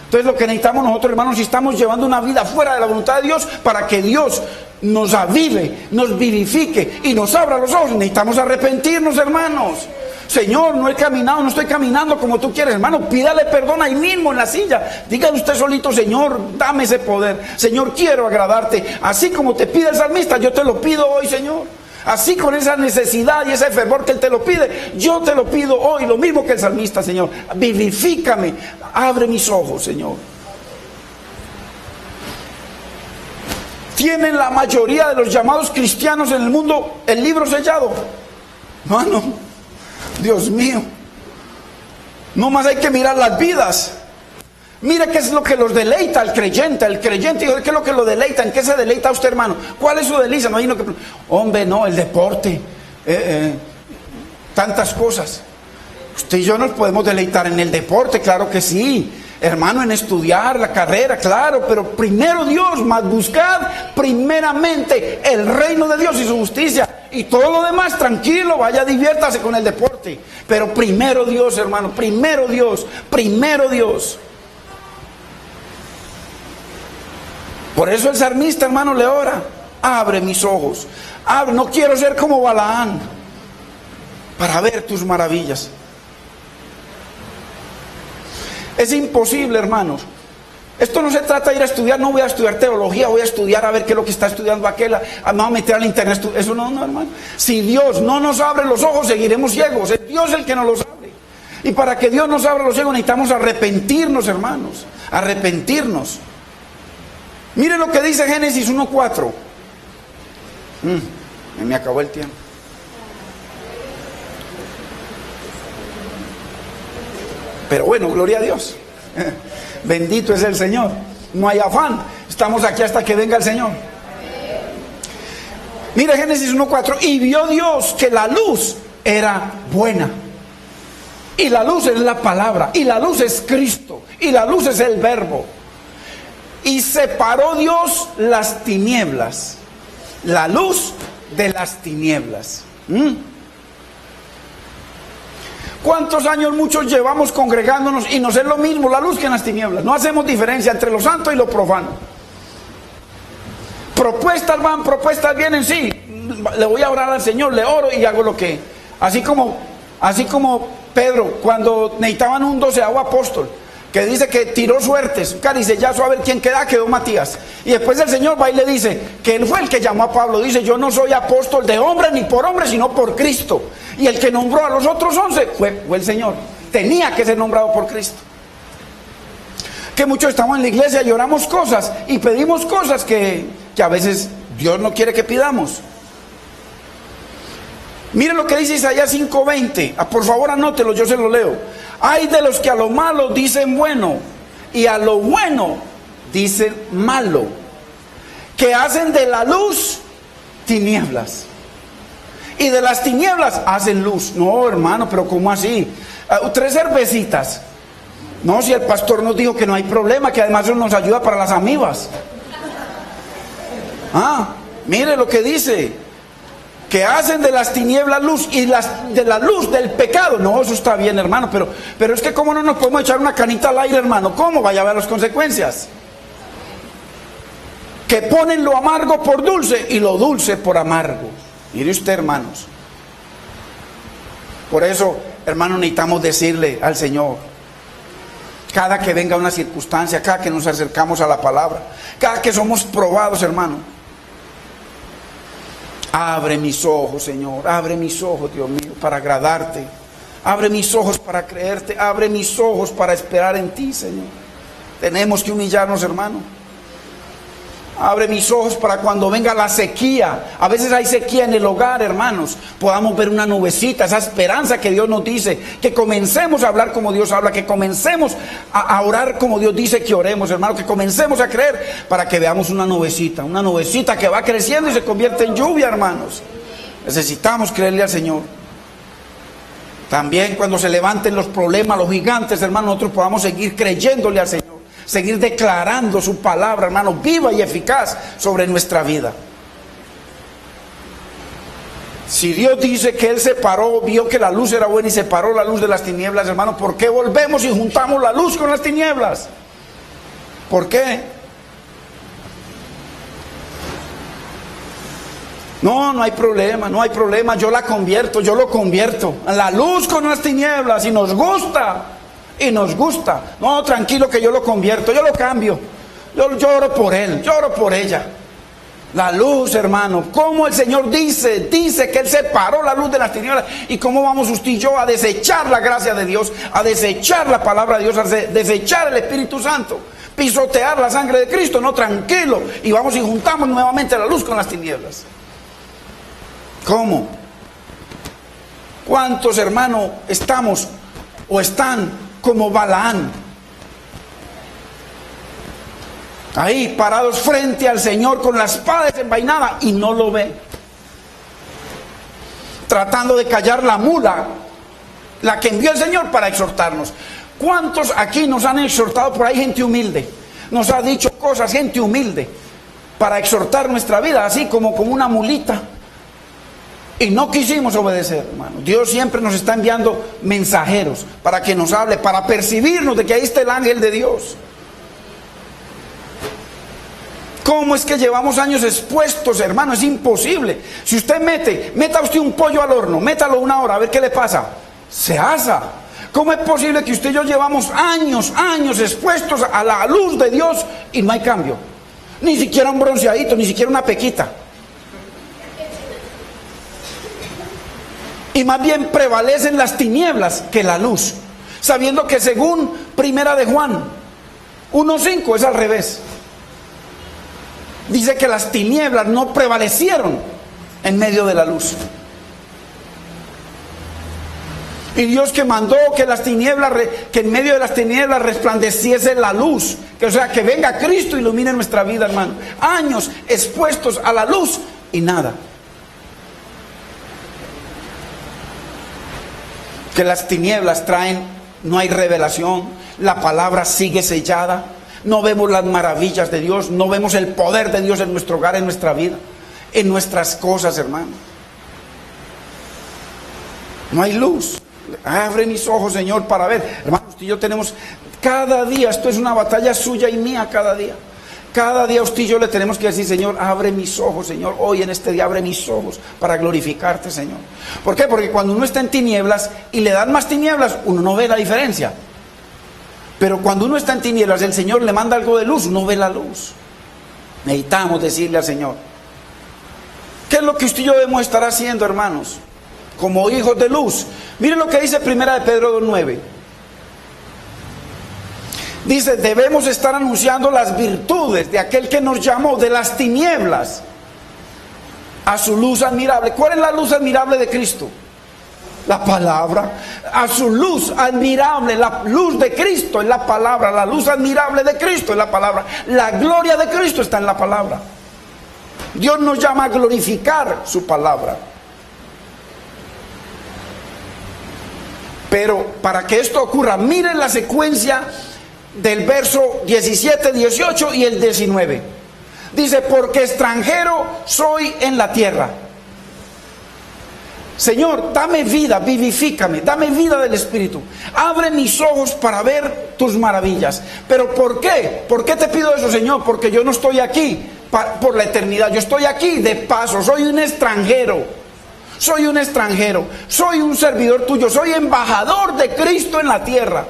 Entonces lo que necesitamos nosotros, hermanos, si estamos llevando una vida fuera de la voluntad de Dios, para que Dios nos avive, nos vivifique y nos abra los ojos, necesitamos arrepentirnos, hermanos. Señor, no estoy caminando como tú quieres, hermano, pídale perdón ahí mismo en la silla, dígale usted solito, Señor, dame ese poder, Señor, quiero agradarte, así como te pide el salmista, yo te lo pido hoy, Señor, así con esa necesidad y ese fervor que Él te lo pide, yo te lo pido hoy, lo mismo que el salmista, Señor, vivifícame, abre mis ojos, Señor. ¿Tienen la mayoría de los llamados cristianos en el mundo el libro sellado? Hermano, Dios mío, no más hay que mirar las vidas. Mira qué es lo que los deleita al creyente. El creyente, ¿qué es lo que lo deleita? ¿En qué se deleita usted, hermano? ¿Cuál es su delicia? No, hombre, no, el deporte, tantas cosas. Usted y yo nos podemos deleitar en el deporte, claro que sí. Hermano, en estudiar la carrera, claro, pero primero Dios, más buscad primeramente el reino de Dios y su justicia, y todo lo demás tranquilo, vaya, diviértase con el deporte, pero primero Dios, hermano, primero Dios. Por eso el salmista, hermano, le ora, abre mis ojos, no quiero ser como Balaán para ver tus maravillas. Es imposible, hermanos. Esto no se trata de ir a estudiar, no voy a estudiar teología, voy a estudiar a ver qué es lo que está estudiando aquel, me voy a meter al internet, eso no, hermano. Si Dios no nos abre los ojos, seguiremos ciegos, es Dios el que nos los abre. Y para que Dios nos abra los ojos necesitamos arrepentirnos, hermanos, arrepentirnos. Miren lo que dice Génesis 1:4. Me acabó el tiempo. Pero bueno, gloria a Dios. Bendito es el Señor. No hay afán. Estamos aquí hasta que venga el Señor. Mira Génesis 1:4. Y vio Dios que la luz era buena. Y la luz es la palabra. Y la luz es Cristo. Y la luz es el verbo. Y separó Dios las tinieblas. La luz de las tinieblas. ¿Cuántos años muchos llevamos congregándonos y nos es lo mismo la luz que en las tinieblas? No hacemos diferencia entre lo santo y lo profano. Propuestas van, propuestas vienen, sí. Le voy a orar al Señor, le oro y hago lo que. Así como Pedro, cuando necesitaban un 12º apóstol, que dice que tiró suertes, caricellazo a ver quién quedó Matías. Y después el Señor va y le dice que él fue el que llamó a Pablo. Dice: yo no soy apóstol de hombre ni por hombre, sino por Cristo. Y el que nombró a los otros 11 fue el Señor. Tenía que ser nombrado por Cristo. Que muchos estamos en la iglesia y oramos cosas y pedimos cosas que a veces Dios no quiere que pidamos. Miren lo que dice Isaías 5:20. Por favor anótelo, yo se lo leo. Hay de los que a lo malo dicen bueno y a lo bueno dicen malo, que hacen de la luz tinieblas y de las tinieblas hacen luz. No, hermano, pero ¿cómo así? 3 cervecitas. No, si el pastor nos dijo que no hay problema, que además eso nos ayuda para las amibas. Mire lo que dice: que hacen de las tinieblas luz y de la luz del pecado. No, eso está bien, hermano, pero es que ¿cómo no nos podemos echar una canita al aire, hermano? ¿Cómo? Vaya a ver las consecuencias. Que ponen lo amargo por dulce y lo dulce por amargo. Mire usted, hermanos. Por eso, hermano, necesitamos decirle al Señor, cada que venga una circunstancia, cada que nos acercamos a la palabra, cada que somos probados, hermano: abre mis ojos, Señor, abre mis ojos, Dios mío, para agradarte. Abre mis ojos para creerte, abre mis ojos para esperar en ti, Señor. Tenemos que humillarnos, hermano. Abre mis ojos para cuando venga la sequía. A veces hay sequía en el hogar, hermanos. Podamos ver una nubecita, esa esperanza que Dios nos dice. Que comencemos a hablar como Dios habla. Que comencemos a orar como Dios dice que oremos, hermano. Que comencemos a creer para que veamos una nubecita que va creciendo y se convierte en lluvia, hermanos. Necesitamos creerle al Señor. También cuando se levanten los problemas, los gigantes, hermanos, nosotros podamos seguir creyéndole al Señor. Seguir declarando su palabra, hermano, viva y eficaz sobre nuestra vida. Si Dios dice que Él separó, vio que la luz era buena y separó la luz de las tinieblas, hermano, ¿por qué volvemos y juntamos la luz con las tinieblas? ¿Por qué? No hay problema, yo la convierto, yo lo convierto. La luz con las tinieblas, y nos gusta. No, tranquilo, que yo lo convierto, yo lo cambio. Yo oro por él, yo oro por ella. La luz, hermano, como el Señor dice que Él separó la luz de las tinieblas. Y cómo vamos usted y yo a desechar la gracia de Dios, a desechar la palabra de Dios, a desechar el Espíritu Santo, pisotear la sangre de Cristo. No, tranquilo, y vamos y juntamos nuevamente la luz con las tinieblas. ¿Cómo? ¿Cuántos, hermanos, estamos o están como Balaán, ahí parados frente al Señor con la espada desenvainada y no lo ve, tratando de callar la mula, la que envió el Señor para exhortarnos? ¿Cuántos aquí nos han exhortado por ahí? Gente humilde nos ha dicho cosas, gente humilde, para exhortar nuestra vida, así como una mulita. Y no quisimos obedecer, hermano. Dios siempre nos está enviando mensajeros para que nos hable, para percibirnos de que ahí está el ángel de Dios. ¿Cómo es que llevamos años expuestos, hermano? Es imposible. Si usted meta usted un pollo al horno, métalo 1 hora, a ver qué le pasa. Se asa. ¿Cómo es posible que usted y yo llevamos años expuestos a la luz de Dios y no hay cambio? Ni siquiera un bronceadito, ni siquiera una pequita. Y más bien prevalecen las tinieblas que la luz, sabiendo que según Primera de Juan 1:5 es al revés. Dice que las tinieblas no prevalecieron en medio de la luz. Y Dios que mandó que en medio de las tinieblas resplandeciese la luz, o sea, que venga Cristo y ilumine nuestra vida, hermano. Años expuestos a la luz y nada. Que las tinieblas traen, no hay revelación, la palabra sigue sellada, no vemos las maravillas de Dios, no vemos el poder de Dios en nuestro hogar, en nuestra vida, en nuestras cosas, hermano. No hay luz. Abre mis ojos, Señor, para ver. Hermanos, usted y yo tenemos cada día, esto es una batalla suya y mía cada día. Cada día usted y yo le tenemos que decir, Señor, abre mis ojos, Señor. Hoy en este día abre mis ojos para glorificarte, Señor. ¿Por qué? Porque cuando uno está en tinieblas y le dan más tinieblas, uno no ve la diferencia. Pero cuando uno está en tinieblas, el Señor le manda algo de luz, uno ve la luz. Necesitamos decirle al Señor, ¿qué es lo que usted y yo debemos estar haciendo, hermanos? Como hijos de luz. Miren lo que dice 1 de Pedro 2:9. Dice, debemos estar anunciando las virtudes de aquel que nos llamó de las tinieblas a su luz admirable. ¿Cuál es la luz admirable de Cristo? La palabra. A su luz admirable, la luz de Cristo es la palabra. La luz admirable de Cristo es la palabra. La gloria de Cristo está en la palabra. Dios nos llama a glorificar su palabra. Pero para que esto ocurra, miren la secuencia del verso 17, 18 y el 19. Dice, porque extranjero soy en la tierra. Señor, dame vida, vivifícame, dame vida del Espíritu. Abre mis ojos para ver tus maravillas. ¿Pero por qué? ¿Por qué te pido eso, Señor? Porque yo no estoy aquí por la eternidad. Yo estoy aquí de paso, soy un extranjero. Soy un extranjero, soy un servidor tuyo, soy embajador de Cristo en la tierra.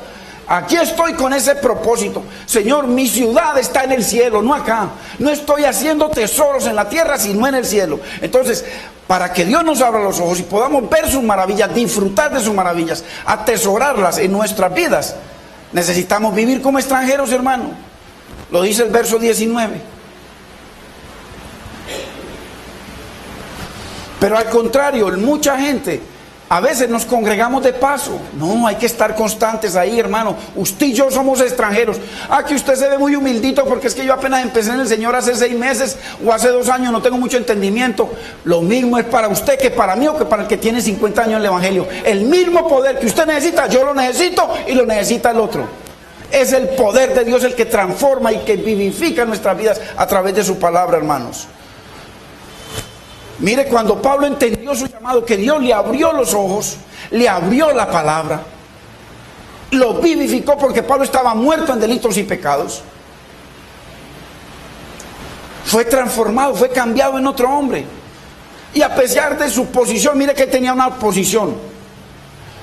Aquí estoy con ese propósito. Señor, mi ciudad está en el cielo, no acá. No estoy haciendo tesoros en la tierra, sino en el cielo. Entonces, para que Dios nos abra los ojos y podamos ver sus maravillas, disfrutar de sus maravillas, atesorarlas en nuestras vidas, necesitamos vivir como extranjeros, hermano. Lo dice el verso 19. Pero al contrario, mucha gente, a veces nos congregamos de paso. No, hay que estar constantes ahí, hermano. Usted y yo somos extranjeros. Que usted se ve muy humildito porque es que yo apenas empecé en el Señor hace 6 meses o hace 2 años, no tengo mucho entendimiento. Lo mismo es para usted que para mí o que para el que tiene 50 años en el Evangelio. El mismo poder que usted necesita, yo lo necesito y lo necesita el otro. Es el poder de Dios el que transforma y que vivifica nuestras vidas a través de su palabra, hermanos. Mire, cuando Pablo entendió su llamado, que Dios le abrió los ojos, le abrió la palabra, lo vivificó porque Pablo estaba muerto en delitos y pecados. Fue transformado, fue cambiado en otro hombre. Y a pesar de su posición, mire que él tenía una posición.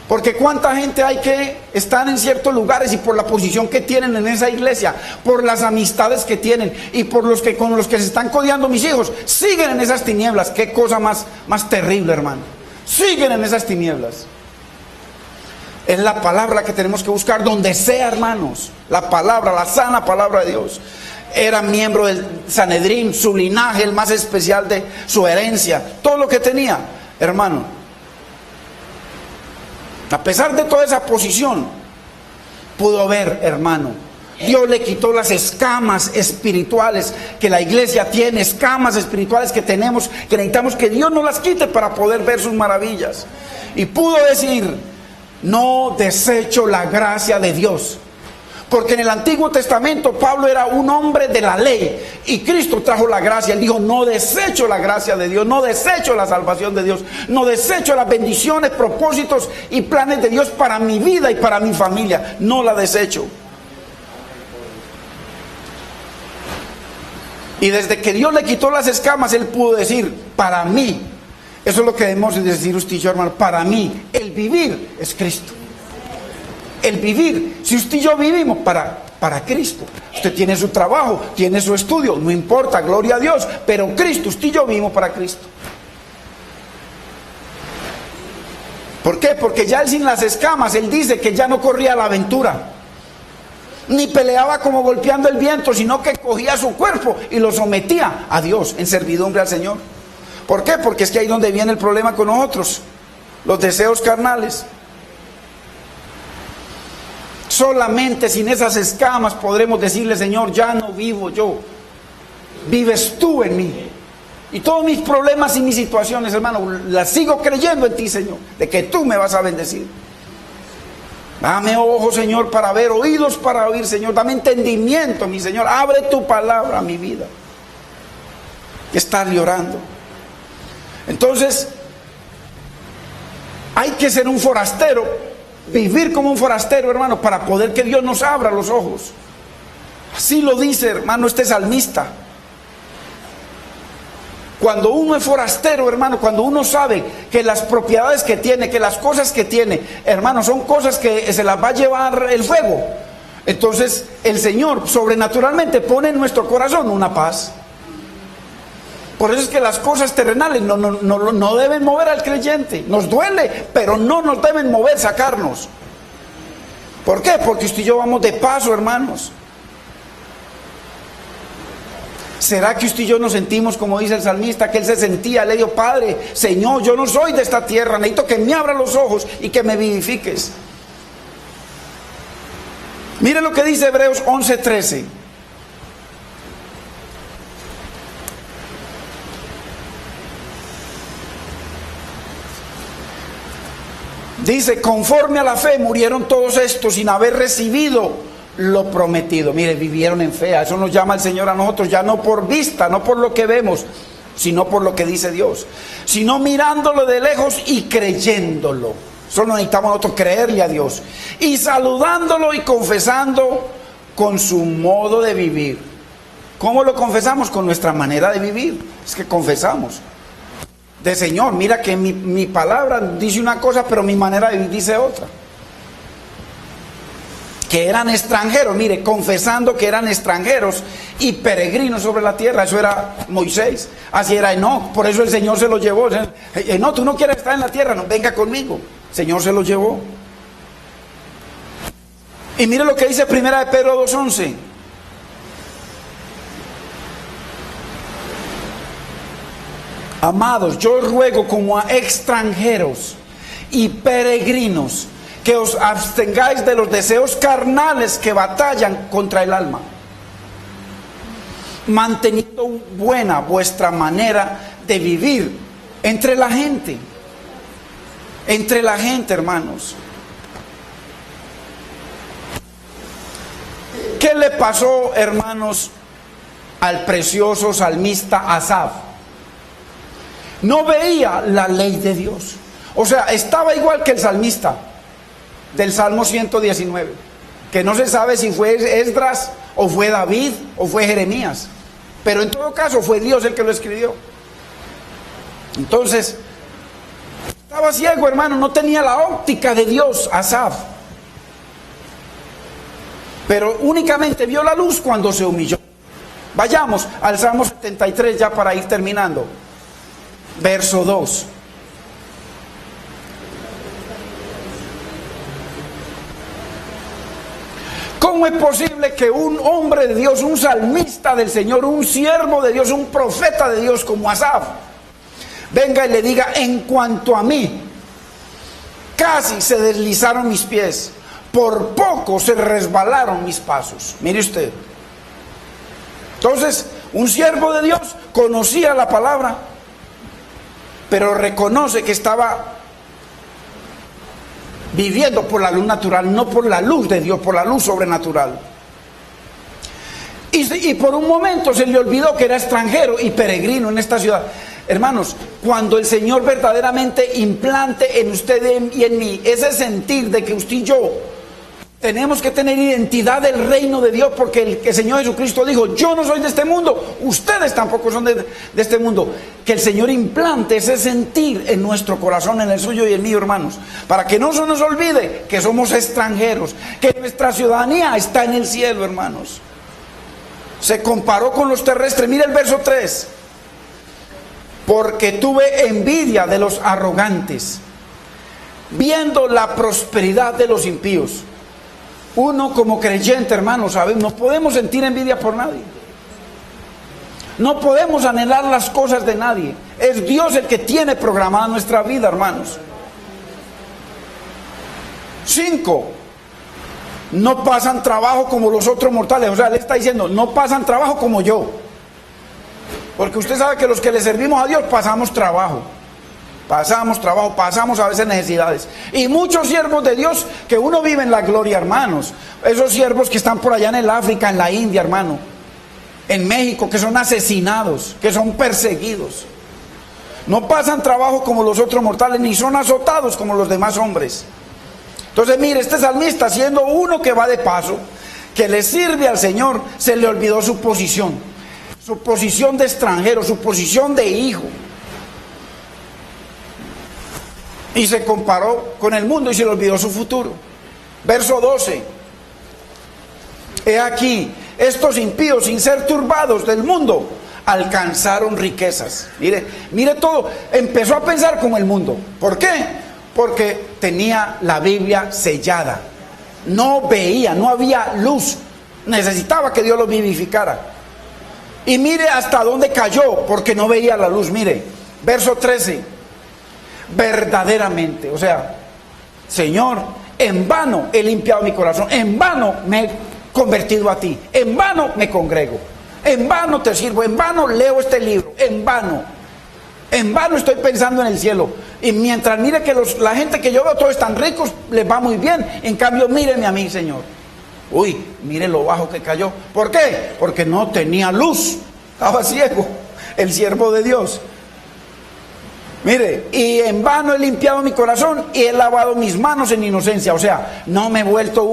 Porque cuánta gente hay que están en ciertos lugares y por la posición que tienen en esa iglesia, por las amistades que tienen y por los que con los que se están codeando mis hijos, siguen en esas tinieblas. Qué cosa más terrible, hermano. Siguen en esas tinieblas. Es la palabra que tenemos que buscar donde sea, hermanos. La palabra, la sana palabra de Dios. Era miembro del Sanedrín, su linaje, el más especial de su herencia, todo lo que tenía, hermano. A pesar de toda esa posición, pudo ver, hermano, Dios le quitó las escamas espirituales que la iglesia tiene, escamas espirituales que tenemos, que necesitamos que Dios nos las quite para poder ver sus maravillas. Y pudo decir, no desecho la gracia de Dios. Porque en el Antiguo Testamento Pablo era un hombre de la ley y Cristo trajo la gracia. Él dijo, no desecho la gracia de Dios, no desecho la salvación de Dios, no desecho las bendiciones, propósitos y planes de Dios para mi vida y para mi familia. No la desecho. Y desde que Dios le quitó las escamas, él pudo decir, para mí, eso es lo que debemos decir usted y yo, hermano, para mí el vivir es Cristo. El vivir, si usted y yo vivimos para Cristo, usted tiene su trabajo, tiene su estudio, no importa, gloria a Dios, pero Cristo, usted y yo vivimos para Cristo. ¿Por qué? Porque ya él sin las escamas, él dice que ya no corría la aventura, ni peleaba como golpeando el viento, sino que cogía su cuerpo y lo sometía a Dios, en servidumbre al Señor. ¿Por qué? Porque es que ahí es donde viene el problema con nosotros, los deseos carnales. Solamente sin esas escamas podremos decirle, Señor, ya no vivo yo, vives tú en mí. Y todos mis problemas y mis situaciones, hermano, las sigo creyendo en ti, Señor, de que tú me vas a bendecir. Dame ojos, Señor, para ver, oídos para oír, Señor. Dame entendimiento, mi Señor. Abre tu palabra a mi vida. Estarle orando. Entonces, Hay que ser un forastero, vivir como un forastero, hermano, para poder que Dios nos abra los ojos. Así lo dice, hermano, este salmista. Cuando uno es forastero, hermano, cuando uno sabe que las propiedades que tiene, que las cosas que tiene, hermano, son cosas que se las va a llevar el fuego, entonces el Señor sobrenaturalmente pone en nuestro corazón una paz. Por eso es que las cosas terrenales no deben mover al creyente. Nos duele, pero no nos deben mover, sacarnos. ¿Por qué? Porque usted y yo vamos de paso, hermanos. ¿Será que usted y yo nos sentimos como dice el salmista, que él se sentía? Le dijo: Padre, Señor, yo no soy de esta tierra, necesito que me abra los ojos y que me vivifiques. Mire lo que dice Hebreos 11:13. Dice: conforme a la fe murieron todos estos sin haber recibido lo prometido. Mire, vivieron en fe. A eso nos llama el Señor a nosotros, ya no por vista, no por lo que vemos, sino por lo que dice Dios, sino mirándolo de lejos y creyéndolo. Solo necesitamos nosotros creerle a Dios, y saludándolo y confesando con su modo de vivir. ¿Cómo lo confesamos? Con nuestra manera de vivir. Es que confesamos de: Señor, mira que mi palabra dice una cosa, pero mi manera de vivir dice otra. Que eran extranjeros, mire, confesando que eran extranjeros y peregrinos sobre la tierra. Eso era Moisés, así era Enoc, por eso el Señor se lo llevó. Enoc, tú no quieres estar en la tierra, no, venga conmigo. El Señor se lo llevó. Y mire lo que dice 1 Pedro 2:11. Amados, yo os ruego como a extranjeros y peregrinos que os abstengáis de los deseos carnales que batallan contra el alma, manteniendo buena vuestra manera de vivir entre la gente. Entre la gente, hermanos. ¿Qué le pasó, hermanos, al precioso salmista Asaf? No veía la ley de Dios. O sea, estaba igual que el salmista del Salmo 119, que no se sabe si fue Esdras o fue David o fue Jeremías, pero en todo caso fue Dios el que lo escribió. Entonces estaba ciego, hermano, no tenía la óptica de Dios, Asaf, pero únicamente vio la luz cuando se humilló. Vayamos al Salmo 73 ya para ir terminando, verso 2. ¿Cómo es posible que un hombre de Dios, un salmista del Señor, un siervo de Dios, un profeta de Dios como Asaf, venga y le diga: en cuanto a mí, casi se deslizaron mis pies, por poco se resbalaron mis pasos? Mire usted. Entonces, un siervo de Dios conocía la palabra, pero reconoce que estaba viviendo por la luz natural, no por la luz de Dios, por la luz sobrenatural. Y por un momento se le olvidó que era extranjero y peregrino en esta ciudad. Hermanos, cuando el Señor verdaderamente implante en usted y en mí ese sentir de que usted y yo tenemos que tener identidad del reino de Dios, porque el Señor Jesucristo dijo: yo no soy de este mundo, ustedes tampoco son de este mundo. Que el Señor implante ese sentir en nuestro corazón, en el suyo y el mío, hermanos, para que no se nos olvide que somos extranjeros, que nuestra ciudadanía está en el cielo, hermanos. Se comparó con los terrestres. Mire el verso 3. Porque tuve envidia de los arrogantes, viendo la prosperidad de los impíos. Uno como creyente, hermano, ¿sabe? No podemos sentir envidia por nadie. No podemos anhelar las cosas de nadie. Es Dios el que tiene programada nuestra vida, hermanos. 5. No pasan trabajo como los otros mortales. O sea, le está diciendo: no pasan trabajo como yo. Porque usted sabe que los que le servimos a Dios pasamos trabajo. Pasamos a veces necesidades. Y muchos siervos de Dios que uno vive en la gloria, hermanos. Esos siervos que están por allá en el África, en la India, hermano, en México, que son asesinados, que son perseguidos. No pasan trabajo como los otros mortales, ni son azotados como los demás hombres. Entonces mire, este salmista, siendo uno que va de paso, que le sirve al Señor, se le olvidó su posición de extranjero, su posición de hijo. Y se comparó con el mundo y se le olvidó su futuro. Verso 12. He aquí, estos impíos, sin ser turbados del mundo, alcanzaron riquezas. Mire todo, empezó a pensar como el mundo. ¿Por qué? Porque tenía la Biblia sellada. No veía, no había luz. Necesitaba que Dios lo vivificara. Y mire hasta dónde cayó, porque no veía la luz. Mire, verso 13. Verdaderamente, o sea, Señor, en vano he limpiado mi corazón, en vano me he convertido a ti, en vano me congrego, en vano te sirvo, en vano leo este libro, en vano estoy pensando en el cielo. Y mientras mire que la gente que yo veo, todos están ricos, les va muy bien, en cambio míreme a mí, Señor. Uy, mire lo bajo que cayó. ¿Por qué? Porque no tenía luz, estaba ciego, el siervo de Dios. Mire, y en vano he limpiado mi corazón y he lavado mis manos en inocencia. O sea, no me he vuelto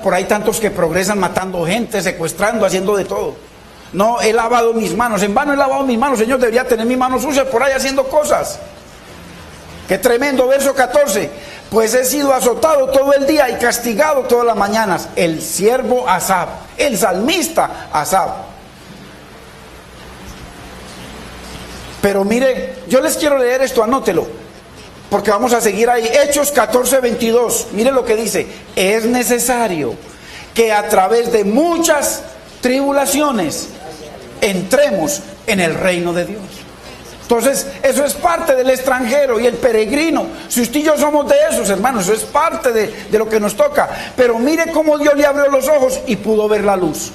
por ahí tantos que progresan matando gente, secuestrando, haciendo de todo. No, he lavado mis manos, en vano he lavado mis manos. Señor, debería tener mis manos sucias por ahí haciendo cosas. Qué tremendo, verso 14. Pues he sido azotado todo el día y castigado todas las mañanas. El siervo Asaf, el salmista Asaf. Pero mire, yo les quiero leer esto, anótelo, porque vamos a seguir ahí. Hechos 14:22, mire lo que dice. Es necesario que a través de muchas tribulaciones entremos en el reino de Dios. Entonces, eso es parte del extranjero y el peregrino. Si usted y yo somos de esos, hermanos, eso es parte de lo que nos toca. Pero mire cómo Dios le abrió los ojos y pudo ver la luz.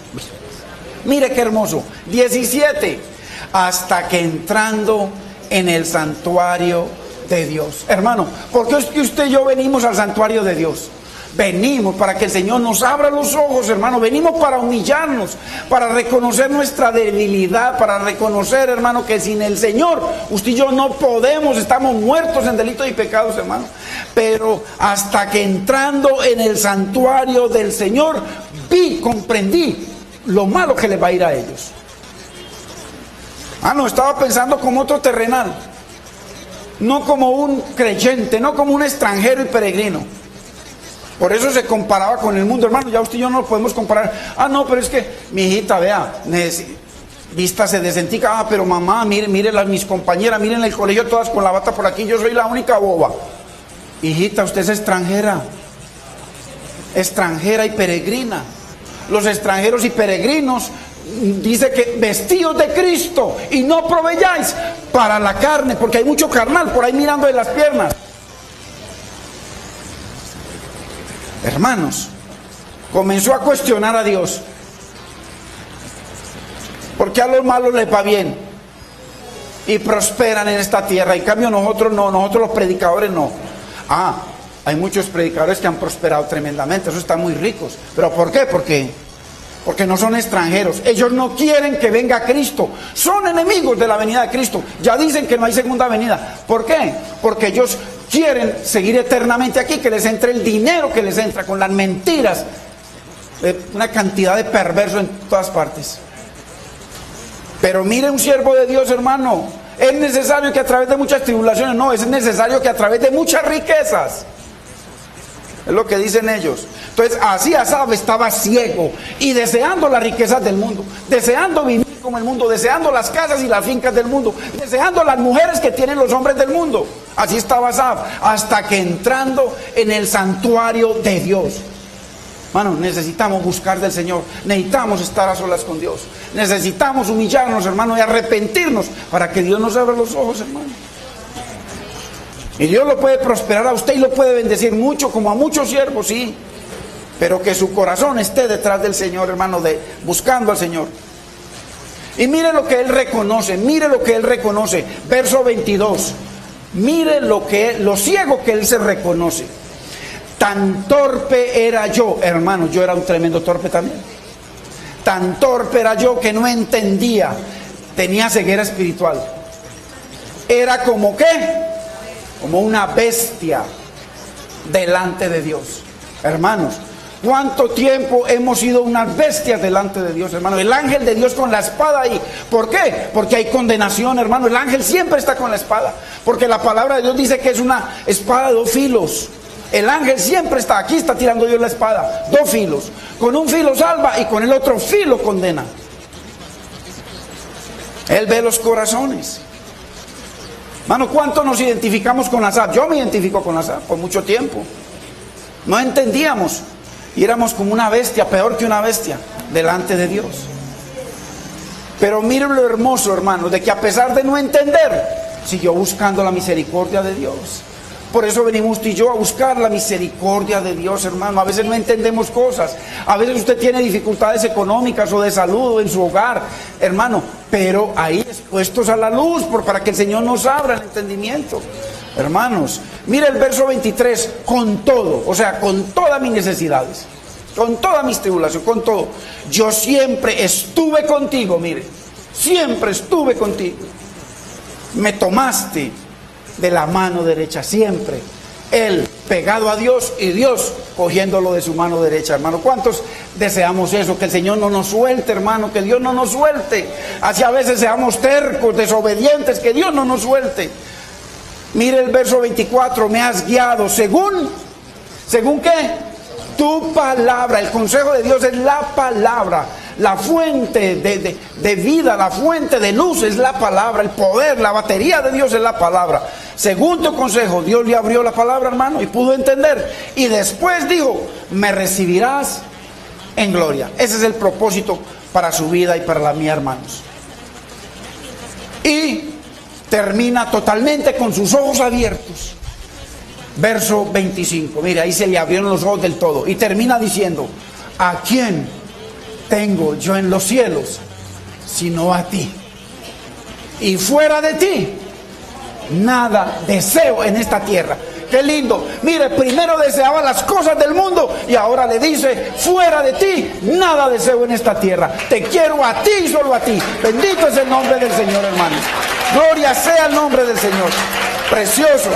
Mire qué hermoso. 17. Hasta que entrando en el santuario de Dios. Hermano, ¿por qué es que usted y yo venimos al santuario de Dios? Venimos para que el Señor nos abra los ojos, hermano. Venimos para humillarnos, para reconocer nuestra debilidad, para reconocer, hermano, que sin el Señor, usted y yo no podemos, estamos muertos en delitos y pecados, hermano. Pero hasta que entrando en el santuario del Señor, comprendí lo malo que les va a ir a ellos. No, estaba pensando como otro terrenal, no como un creyente, no como un extranjero y peregrino. Por eso se comparaba con el mundo, hermano. Ya usted y yo no lo podemos comparar. No, pero es que mi hijita, vea, vístase decentica. Pero mamá, mire mis compañeras, miren el colegio todas con la bata por aquí, yo soy la única boba. Hijita, usted es extranjera y peregrina. Los extranjeros y peregrinos, dice que vestidos de Cristo y no proveyáis para la carne, porque hay mucho carnal por ahí mirando de las piernas. Hermanos, comenzó a cuestionar a Dios. Porque a los malos les va bien y prosperan en esta tierra, en cambio nosotros no, nosotros los predicadores no. Hay muchos predicadores que han prosperado tremendamente, esos están muy ricos. ¿Pero por qué? Porque no son extranjeros. Ellos no quieren que venga Cristo. Son enemigos de la venida de Cristo. Ya dicen que no hay segunda venida. ¿Por qué? Porque ellos quieren seguir eternamente aquí, que les entre el dinero que les entra con las mentiras. Una cantidad de perversos en todas partes. Pero mire un siervo de Dios, hermano. Es necesario que a través de muchas tribulaciones, no, es necesario que a través de muchas riquezas. Es lo que dicen ellos. Entonces, así Asaf estaba ciego y deseando las riquezas del mundo, deseando vivir como el mundo, deseando las casas y las fincas del mundo, deseando las mujeres que tienen los hombres del mundo. Así estaba Asaf, hasta que entrando en el santuario de Dios. Hermano, necesitamos buscar del Señor, necesitamos estar a solas con Dios, necesitamos humillarnos, hermano, y arrepentirnos para que Dios nos abra los ojos, hermano. Y Dios lo puede prosperar a usted y lo puede bendecir mucho, como a muchos siervos, sí. Pero que su corazón esté detrás del Señor, hermano, buscando al Señor. Y mire lo que él reconoce, verso 22. Mire lo ciego que él se reconoce. Tan torpe era yo, hermano, yo era un tremendo torpe también. Tan torpe era yo que no entendía, tenía ceguera espiritual. era como ¿qué? Como una bestia delante de Dios. Hermanos, ¿cuánto tiempo hemos sido unas bestias delante de Dios, hermano? El ángel de Dios con la espada ahí. ¿Por qué? Porque hay condenación, hermano. El ángel siempre está con la espada. Porque la palabra de Dios dice que es una espada de dos filos. El ángel siempre está, aquí está tirando Dios la espada, dos filos. Con un filo salva y con el otro filo condena. Él ve los corazones. Hermano, ¿cuánto nos identificamos con Asaf? Yo me identifico con Asaf por mucho tiempo. No entendíamos. Y éramos como una bestia, peor que una bestia, delante de Dios. Pero miren lo hermoso, hermano, de que a pesar de no entender, siguió buscando la misericordia de Dios. Por eso venimos usted y yo a buscar la misericordia de Dios, hermano. A veces no entendemos cosas. A veces usted tiene dificultades económicas o de salud o en su hogar, hermano. Pero ahí expuestos a la luz, para que el Señor nos abra el entendimiento. Hermanos, mire el verso 23, con todo, o sea, con todas mis necesidades, con todas mis tribulaciones, con todo. Yo siempre estuve contigo, mire, siempre estuve contigo. Me tomaste de la mano derecha, siempre. Él pegado a Dios y Dios cogiéndolo de su mano derecha, hermano. ¿Cuántos deseamos eso? Que el Señor no nos suelte, hermano, que Dios no nos suelte. Así a veces seamos tercos, desobedientes, que Dios no nos suelte. Mire el verso 24, me has guiado ¿según qué? Tu palabra. El consejo de Dios es la palabra. La fuente de vida, la fuente de luz es la palabra. El poder, la batería de Dios es la palabra. Según tu consejo, Dios le abrió la palabra, hermano, y pudo entender. Y después dijo, me recibirás en gloria. Ese es el propósito para su vida y para la mía, hermanos. Y termina totalmente con sus ojos abiertos. Verso 25. Mire, ahí se le abrieron los ojos del todo. Y termina diciendo, ¿a quién tengo yo en los cielos sino a ti? Y fuera de ti nada deseo en esta tierra. Qué lindo. Mire, primero deseaba las cosas del mundo y ahora le dice, fuera de ti nada deseo en esta tierra. Te quiero a ti y solo a ti. Bendito es el nombre del Señor, hermanos. Gloria sea el nombre del Señor. Precioso.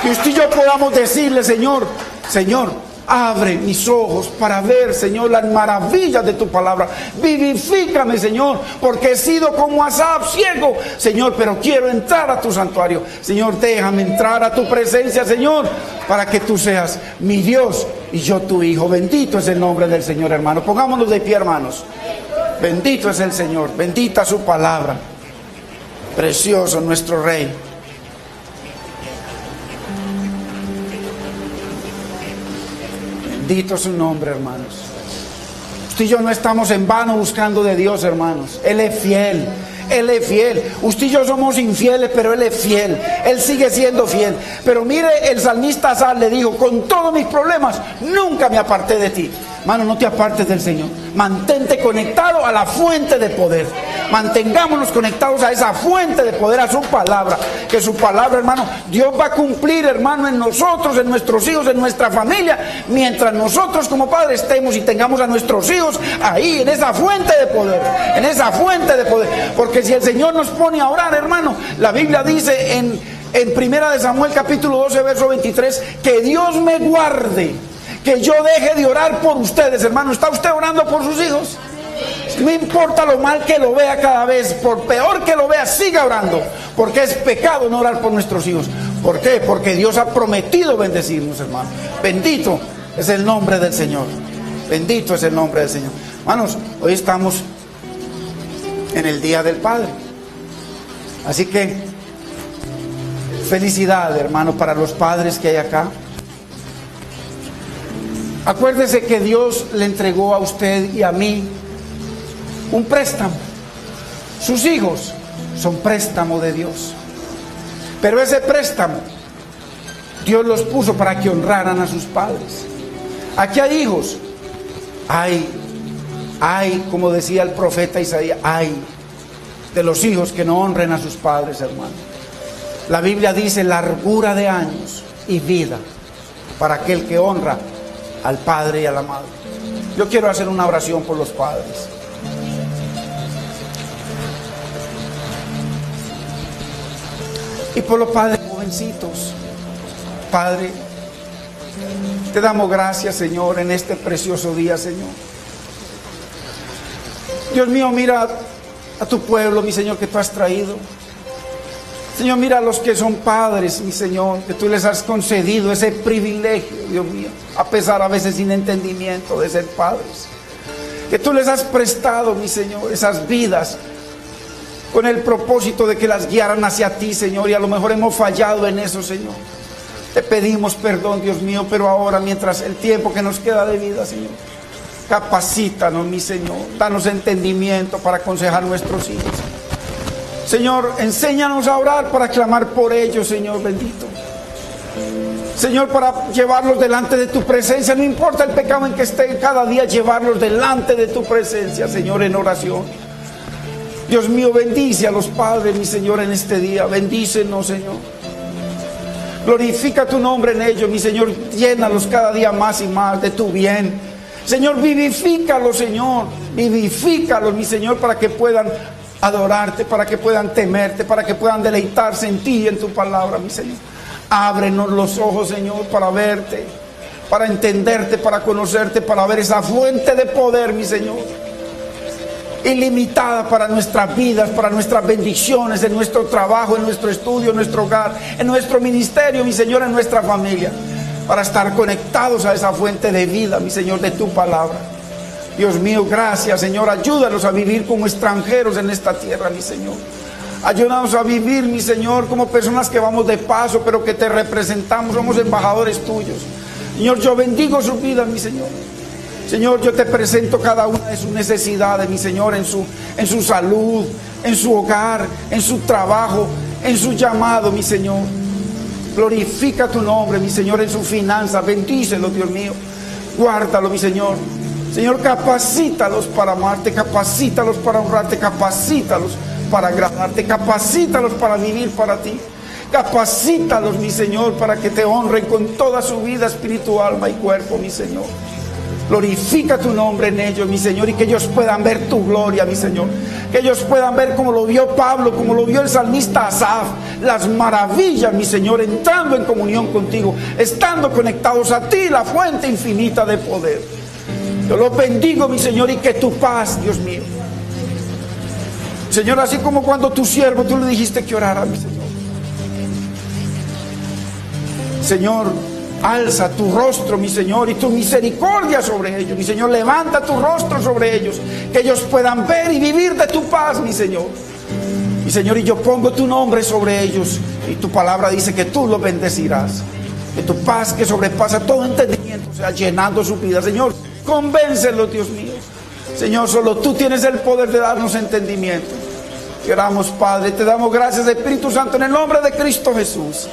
Que usted y yo podamos decirle, Señor, abre mis ojos para ver, Señor, las maravillas de tu palabra. Vivifícame, Señor, porque he sido como Asaf, ciego, Señor, pero quiero entrar a tu santuario. Señor, déjame entrar a tu presencia, Señor, para que tú seas mi Dios y yo tu Hijo. Bendito es el nombre del Señor, hermano. Pongámonos de pie, hermanos. Bendito es el Señor, bendita su palabra. Precioso nuestro Rey. Bendito su nombre, hermanos. Usted y yo no estamos en vano buscando de Dios, hermanos. Él es fiel. Él es fiel. Usted y yo somos infieles, pero Él es fiel. Él sigue siendo fiel. Pero mire, el salmista Asaf le dijo, con todos mis problemas, nunca me aparté de ti. Hermano, no te apartes del Señor. Mantente conectado a la fuente de poder. Mantengámonos conectados a esa fuente de poder, a su palabra. Que su palabra, hermano, Dios va a cumplir, hermano, en nosotros, en nuestros hijos, en nuestra familia. Mientras nosotros como padres estemos y tengamos a nuestros hijos ahí, en esa fuente de poder. En esa fuente de poder. Porque si el Señor nos pone a orar, hermano, la Biblia dice en 1 de Samuel capítulo 12, verso 23, que Dios me guarde, que yo deje de orar por ustedes, hermano. ¿Está usted orando por sus hijos? No importa lo mal que lo vea cada vez, por peor que lo vea, siga orando, porque es pecado no orar por nuestros hijos. ¿Por qué? Porque Dios ha prometido bendecirnos, hermano. Bendito es el nombre del Señor. Bendito es el nombre del Señor. Hermanos, hoy estamos en el Día del Padre. Así que felicidad, hermano, para los padres que hay acá. Acuérdese que Dios le entregó a usted y a mí un préstamo. Sus hijos son préstamo de Dios. Pero ese préstamo Dios los puso para que honraran a sus padres. Aquí hay hijos. Hay, como decía el profeta Isaías, hay de los hijos que no honren a sus padres, hermano. La Biblia dice largura de años y vida para aquel que honra al padre y a la madre. Yo quiero hacer una oración por los padres. y por los padres jovencitos. Padre, te damos gracias, Señor, en este precioso día, Señor. Dios mío, mira a tu pueblo, mi Señor, que tú has traído. Señor, mira a los que son padres, mi Señor, que tú les has concedido ese privilegio, Dios mío, a pesar a veces sin entendimiento de ser padres. Que tú les has prestado, mi Señor, esas vidas con el propósito de que las guiaran hacia ti, Señor, y a lo mejor hemos fallado en eso, Señor. Te pedimos perdón, Dios mío, pero ahora, mientras el tiempo que nos queda de vida, Señor, capacítanos, mi Señor, danos entendimiento para aconsejar a nuestros hijos. Señor, enséñanos a orar para clamar por ellos, Señor bendito. Señor, para llevarlos delante de tu presencia, no importa el pecado en que estén, cada día llevarlos delante de tu presencia, Señor, en oración. Dios mío, bendice a los padres, mi Señor, en este día. Bendícenos, Señor. Glorifica tu nombre en ellos, mi Señor. Llénalos cada día más y más de tu bien. Señor, vivifícalos, Señor. Vivifícalos, mi Señor, para que puedan adorarte, para que puedan temerte, para que puedan deleitarse en ti y en tu palabra, mi Señor. Ábrenos los ojos, Señor, para verte, para entenderte, para conocerte, para ver esa fuente de poder, mi Señor, ilimitada para nuestras vidas, para nuestras bendiciones, en nuestro trabajo, en nuestro estudio, en nuestro hogar, en nuestro ministerio, mi Señor, en nuestra familia, para estar conectados a esa fuente de vida, mi Señor, de tu palabra. Dios mío, gracias, Señor. Ayúdanos a vivir como extranjeros en esta tierra, mi Señor. Ayúdanos a vivir, mi Señor, como personas que vamos de paso, pero que te representamos, somos embajadores tuyos. Señor, yo bendigo sus vidas, mi Señor. Señor, yo te presento cada una de sus necesidades, mi Señor, en su salud, en su hogar, en su trabajo, en su llamado, mi Señor. Glorifica tu nombre, mi Señor, en sus finanzas. Bendícelo, Dios mío. Guárdalo, mi Señor. Señor, capacítalos para amarte, capacítalos para honrarte, capacítalos para agradarte, capacítalos para vivir para ti. Capacítalos, mi Señor, para que te honren con toda su vida espiritual, alma y cuerpo, mi Señor. Glorifica tu nombre en ellos, mi Señor, y que ellos puedan ver tu gloria, mi Señor. Que ellos puedan ver como lo vio Pablo, como lo vio el salmista Asaf, las maravillas, mi Señor, entrando en comunión contigo, estando conectados a ti, la fuente infinita de poder. Yo los bendigo, mi Señor, y que tu paz, Dios mío. Señor, así como cuando tu siervo, tú le dijiste que orara, mi Señor. Señor, alza tu rostro, mi Señor, y tu misericordia sobre ellos. Mi Señor, levanta tu rostro sobre ellos, que ellos puedan ver y vivir de tu paz, mi Señor. Mi Señor, y yo pongo tu nombre sobre ellos, y tu palabra dice que tú los bendecirás. Que tu paz, que sobrepasa todo entendimiento, sea llenando su vida. Señor, convéncelos, Dios mío. Señor, solo tú tienes el poder de darnos entendimiento. Y oramos, Padre, te damos gracias, Espíritu Santo, en el nombre de Cristo Jesús.